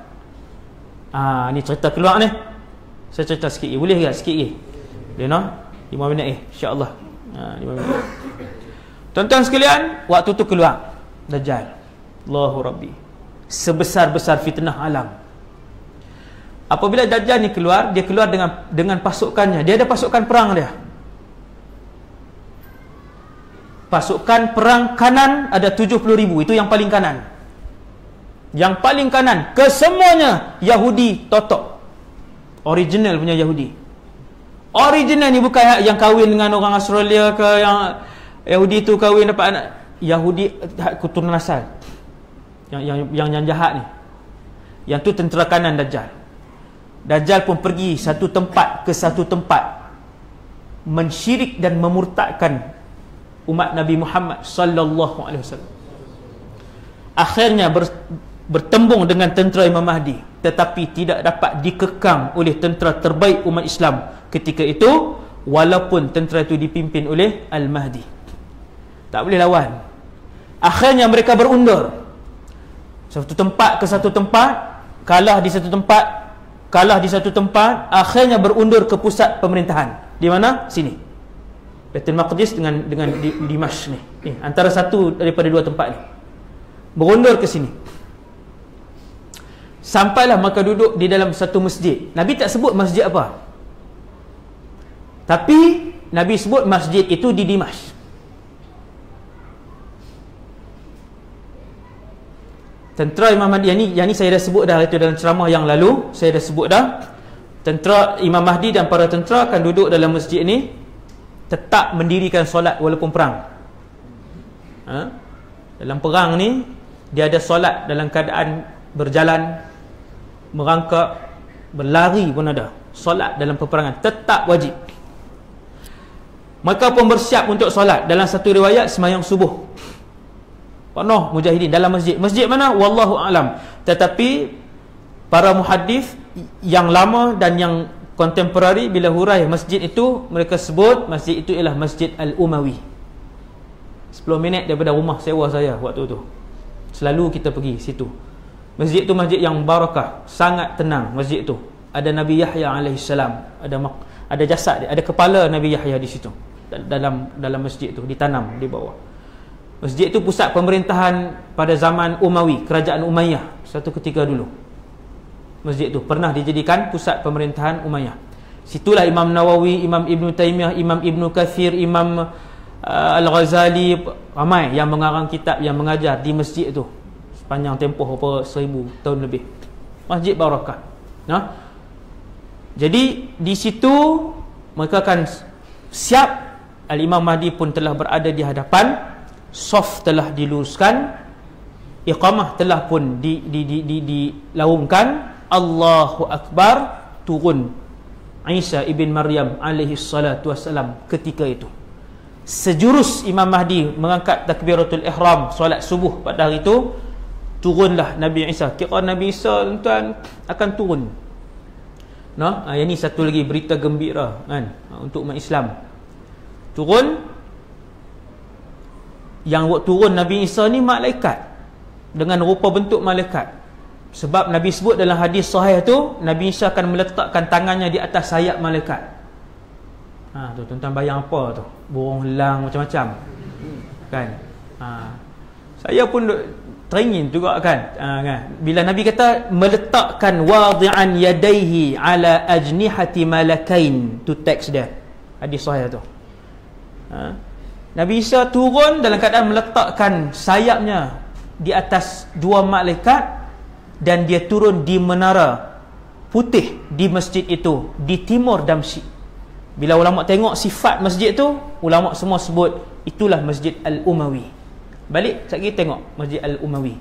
Ni cerita keluar ni. Saya cerita sikit, boleh ke sikit? Boleh no? 5 minit insya-Allah. 5 minit. Tuan-tuan sekalian, waktu tu keluar Dajjal. Allahu Rabbi. Sebesar-besar fitnah alam. Apabila Dajjal ni keluar, dia keluar dengan pasukannya. Dia ada pasukan perang dia. Pasukan perang kanan ada 70,000. Itu yang paling kanan. Yang paling kanan, kesemuanya Yahudi totok. Original punya Yahudi. Original ni bukan yang kahwin dengan orang Australia ke, yang Yahudi tu kahwin dapat anak. Yahudi keturunan asal. Yang jahat ni. Yang tu tentera kanan Dajjal. Dajjal pun pergi satu tempat ke satu tempat, mensyirik dan memurtadkan umat Nabi Muhammad sallallahu alaihi wasallam. Akhirnya bertembung dengan tentera Imam Mahdi, tetapi tidak dapat dikekang oleh tentera terbaik umat Islam ketika itu, walaupun tentera itu dipimpin oleh Al-Mahdi. Tak boleh lawan. Akhirnya mereka berundur satu tempat ke satu tempat, kalah di satu tempat, akhirnya berundur ke pusat pemerintahan. Di mana? Sini. Baitul Maqdis dengan Dimashq ni. Antara satu daripada dua tempat ni. Berundur ke sini. Sampailah mereka duduk di dalam satu masjid. Nabi tak sebut masjid apa, tapi Nabi sebut masjid itu di Dimashq. Tentera Imam Mahdi, yang ni saya dah sebut dah itu dalam ceramah yang lalu, saya dah sebut dah. Tentera Imam Mahdi dan para tentera akan duduk dalam masjid ni, tetap mendirikan solat walaupun perang. Dalam perang ni dia ada solat dalam keadaan berjalan, merangkak, berlari pun ada. Solat dalam peperangan tetap wajib. Mereka pun bersiap untuk solat. Dalam satu riwayat sembahyang subuh penuh mujahidin dalam masjid. Masjid mana? Wallahu a'lam. Tetapi para muhaddis yang lama dan yang kontemporari bila hurai masjid itu, mereka sebut masjid itu ialah Masjid Al-Umawi. 10 minit daripada rumah sewa saya waktu tu. Selalu kita pergi situ. Masjid tu masjid yang barakah, sangat tenang masjid tu. Ada Nabi Yahya alaihissalam, ada jasad dia, ada kepala Nabi Yahya di situ. Dalam masjid tu ditanam di bawah. Masjid itu pusat pemerintahan pada zaman Umawi, kerajaan Umayyah satu ketika dulu. Masjid itu pernah dijadikan pusat pemerintahan Umayyah. Situlah Imam Nawawi, Imam Ibn Taymiyah, Imam Ibn Kathir, Imam Al-Ghazali, ramai yang mengarang kitab, yang mengajar di masjid itu sepanjang tempoh berapa 1000 tahun lebih. Masjid barakah. Jadi di situ mereka akan siap. Al-Imam Mahdi pun telah berada di hadapan. Saf telah diluruskan, iqamah telah pun dilaungkan. Allahu Akbar, turun Isa ibn Maryam alaihi salatu wassalam ketika itu. Sejurus Imam Mahdi mengangkat takbiratul ihram solat subuh pada hari itu, turunlah Nabi Isa. Kira Nabi Isa tuan akan turun. Yang ni satu lagi berita gembira kan, untuk umat Islam. Turun. Yang turun Nabi Isa ni malaikat, dengan rupa bentuk malaikat. Sebab Nabi sebut dalam hadis sahih tu, Nabi Isa akan meletakkan tangannya di atas sayap malaikat. Tu tuan-tuan bayang apa tu? Burung helang macam-macam kan. Saya pun teringin juga kan. Bila Nabi kata meletakkan wadi'an yadaihi ala ajnihati malakain, tu teks dia, hadis sahih tu. Nabi Isa turun dalam keadaan meletakkan sayapnya di atas dua malaikat, dan dia turun di menara putih di masjid itu di timur Damsyik. Bila ulama tengok sifat masjid itu, ulama semua sebut itulah Masjid Al-Umawi. Balik sekali tengok Masjid Al-Umawi.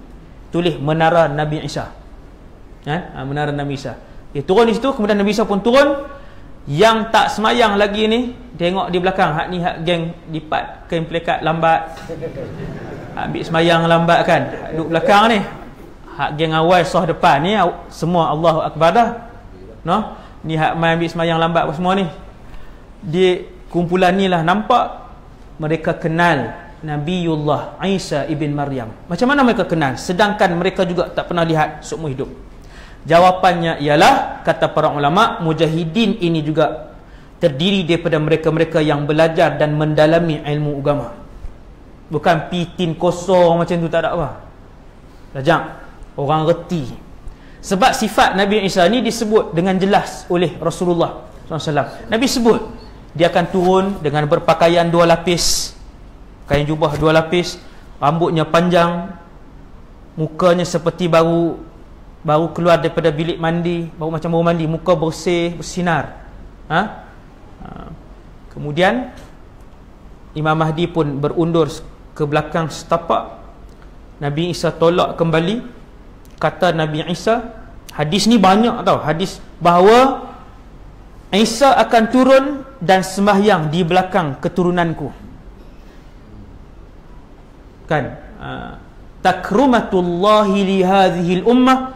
tulis menara Nabi Isa. Menara Nabi Isa. Dia turun di situ, kemudian Nabi Isa pun turun. Yang tak semayang lagi ni tengok di belakang, hak ni hak geng lipat kain pelekat lambat, ambil semayang lambat kan, duduk belakang ni. Hak geng awal soh depan ni semua Allahu Akbar dah. No? Ni hak main ambil semayang lambat apa semua ni. Di kumpulan ni lah nampak mereka kenal Nabiullah Isa ibn Maryam. Macam mana mereka kenal sedangkan mereka juga tak pernah lihat seumur hidup? Jawapannya ialah, kata para ulama, mujahidin ini juga terdiri daripada mereka-mereka yang belajar dan mendalami ilmu agama. Bukan pitin kosong macam tu, tak ada apa. Belajar, orang reti. Sebab sifat Nabi Isa ni disebut dengan jelas oleh Rasulullah SAW. Nabi sebut dia akan turun dengan berpakaian 2 lapis, kain jubah 2 lapis, rambutnya panjang, mukanya seperti baru keluar daripada bilik mandi, baru macam baru mandi, muka bersih, bersinar. Kemudian Imam Mahdi pun berundur ke belakang setapak. Nabi Isa tolak kembali. Kata Nabi Isa, hadis ni banyak tau, hadis bahawa Isa akan turun dan sembahyang di belakang keturunanku. Kan? Takrumatullahi li hadhil ummah,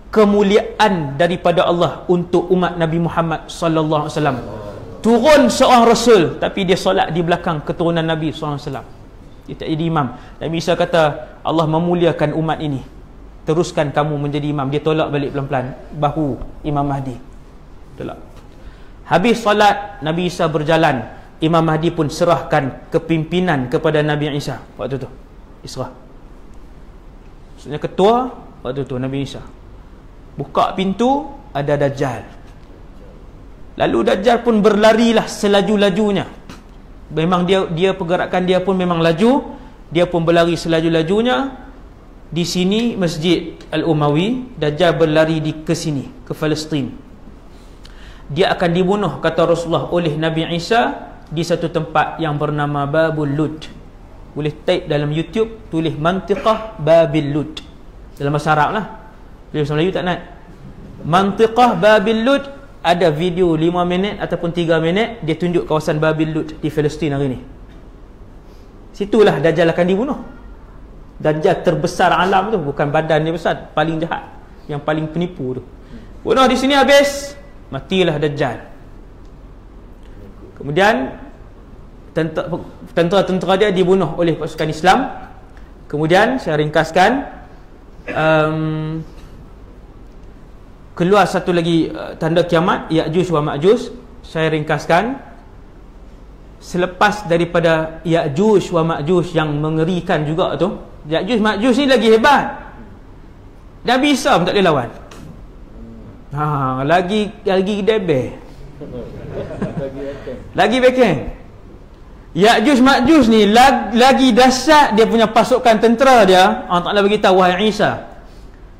kemuliaan daripada Allah untuk umat Nabi Muhammad sallallahu alaihi wasallam. Turun seorang rasul tapi dia solat di belakang keturunan Nabi sallallahu alaihi wasallam. Dia tak jadi imam. Nabi Isa kata, Allah memuliakan umat ini, teruskan kamu menjadi imam. Dia tolak balik pelan-pelan bahu Imam Mahdi. Tolak. Habis solat, Nabi Isa berjalan. Imam Mahdi pun serahkan kepimpinan kepada Nabi Isa. Waktu tu Isra. Maksudnya ketua waktu tu Nabi Isa. Buka pintu, ada Dajjal. Lalu Dajjal pun berlarilah selaju-lajunya. Memang dia pergerakan dia pun memang laju. Dia pun berlari selaju-lajunya. Di sini Masjid Al-Umawi, Dajjal berlari ke sini, ke Palestin. Dia akan dibunuh, kata Rasulullah, oleh Nabi Isa di satu tempat yang bernama Babul Lud. Boleh type dalam YouTube, tulis Mantiqah Babil Lud. Dalam bahasa Arab lah. Bila bahasa Melayu tak nak. Mantiqah Babil Lud, ada video 5 minit ataupun 3 minit, dia tunjuk kawasan Babil Lud di Palestin hari ni. Situlah Dajjal akan dibunuh. Dajjal terbesar alam tu, bukan badan dia besar, paling jahat, yang paling penipu tu. Bunuh di sini habis, matilah Dajjal. Kemudian tentera-tentera dia dibunuh oleh pasukan Islam. Kemudian saya ringkaskan, keluar satu lagi tanda kiamat, Ya'juj wa Ma'juj. Saya ringkaskan, selepas daripada Ya'juj wa Ma'juj yang mengerikan juga tu, Ya'juj Ma'juj ni lagi hebat, Nabi Isa pun tak boleh lawan. Lagi debeh, lagi bekeng. Ya'juj Ma'juj ni lagi dahsyat dia punya pasukan tentera dia. Allah Ta'ala beritahu, wahai Isa,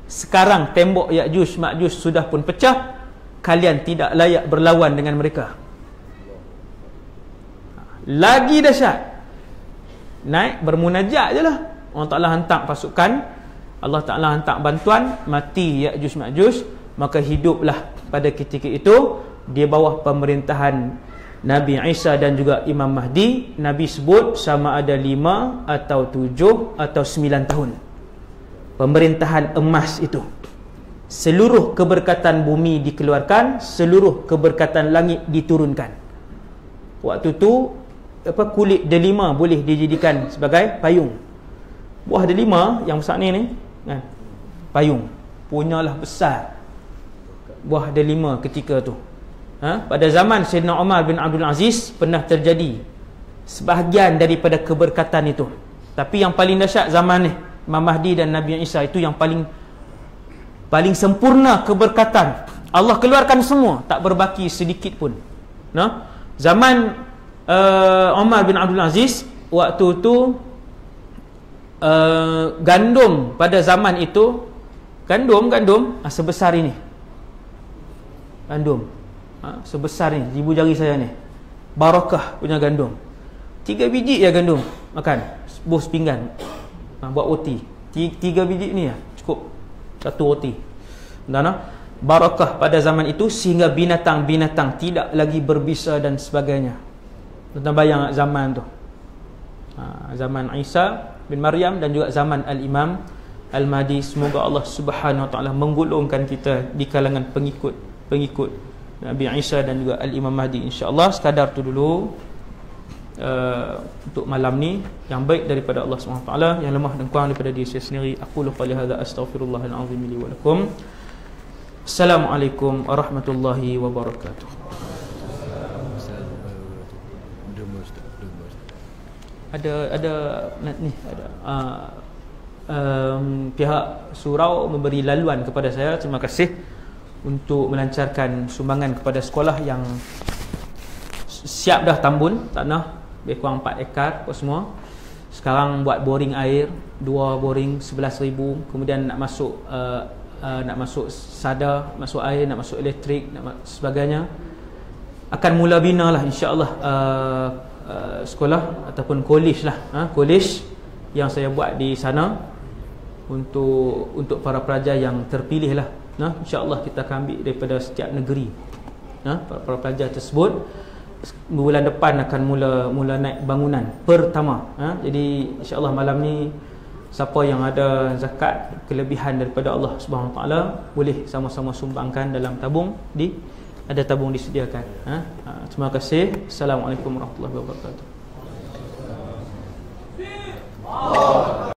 sekarang tembok Ya'juj Ma'juj sudah pun pecah, kalian tidak layak berlawan dengan mereka. Lagi dahsyat. Naik bermunajat je lah. Allah Ta'ala hantar pasukan, Allah Ta'ala hantar bantuan, mati Ya'juj Ma'juj. Maka hiduplah pada ketika itu di bawah pemerintahan Nabi Isa dan juga Imam Mahdi. Nabi sebut sama ada 5 atau 7 atau 9 tahun pemerintahan emas itu. Seluruh keberkatan bumi dikeluarkan, seluruh keberkatan langit diturunkan. Waktu tu kulit delima boleh dijadikan sebagai payung. Buah delima yang besar ni kan, payung punyalah besar buah delima ketika tu. Pada zaman Sayyidina Umar bin Abdul Aziz pernah terjadi sebahagian daripada keberkatan itu. Tapi yang paling dahsyat zaman ni Imam Mahdi dan Nabi Isa, itu yang paling sempurna keberkatan. Allah keluarkan semua, tak berbaki sedikit pun. Zaman Umar bin Abdul Aziz, waktu tu gandum pada zaman itu, gandum sebesar ini, gandum sebesar ni, ibu jari saya ni, barakah punya gandum. 3 biji ya gandum makan, bos pinggan, buat roti 3 biji ni ya, cukup satu roti. Dan barakah pada zaman itu sehingga binatang-binatang tidak lagi berbisa dan sebagainya. Tuan bayang zaman tu, zaman Isa bin Maryam dan juga zaman Al-Imam Al-Mahdi. Semoga Allah Subhanahu Wa Taala menggolongkan kita di kalangan pengikut Nabi Isa dan juga Al-Imam Mahdi, insya-Allah. Sekadar tu dulu untuk malam ni, yang baik daripada Allah Subhanahu Wa Taala, yang lemah dan kurang daripada diri saya sendiri. Aku qali hadza astaghfirullahal azim li wa lakum. Assalamualaikum warahmatullahi wabarakatuh. Ada ni ada pihak surau memberi laluan kepada saya. Terima kasih untuk melancarkan sumbangan kepada sekolah yang siap dah tambun tanah lebih kurang 4 ekar apa semua. Sekarang buat boring air, 2 boring 11,000, kemudian nak masuk sadar, masuk air, nak masuk elektrik, sebagainya. Akan mula bina lah insya-Allah sekolah ataupun kolej lah, kolej yang saya buat di sana untuk para pelajar yang terpilih lah. InsyaAllah kita akan ambil daripada setiap negeri. Para pelajar tersebut bulan depan akan mula naik bangunan pertama. Jadi insyaAllah malam ni siapa yang ada zakat kelebihan daripada Allah Subhanahu Wa Taala boleh sama-sama sumbangkan dalam tabung, ada tabung disediakan. Terima kasih. Assalamualaikum warahmatullahi wabarakatuh.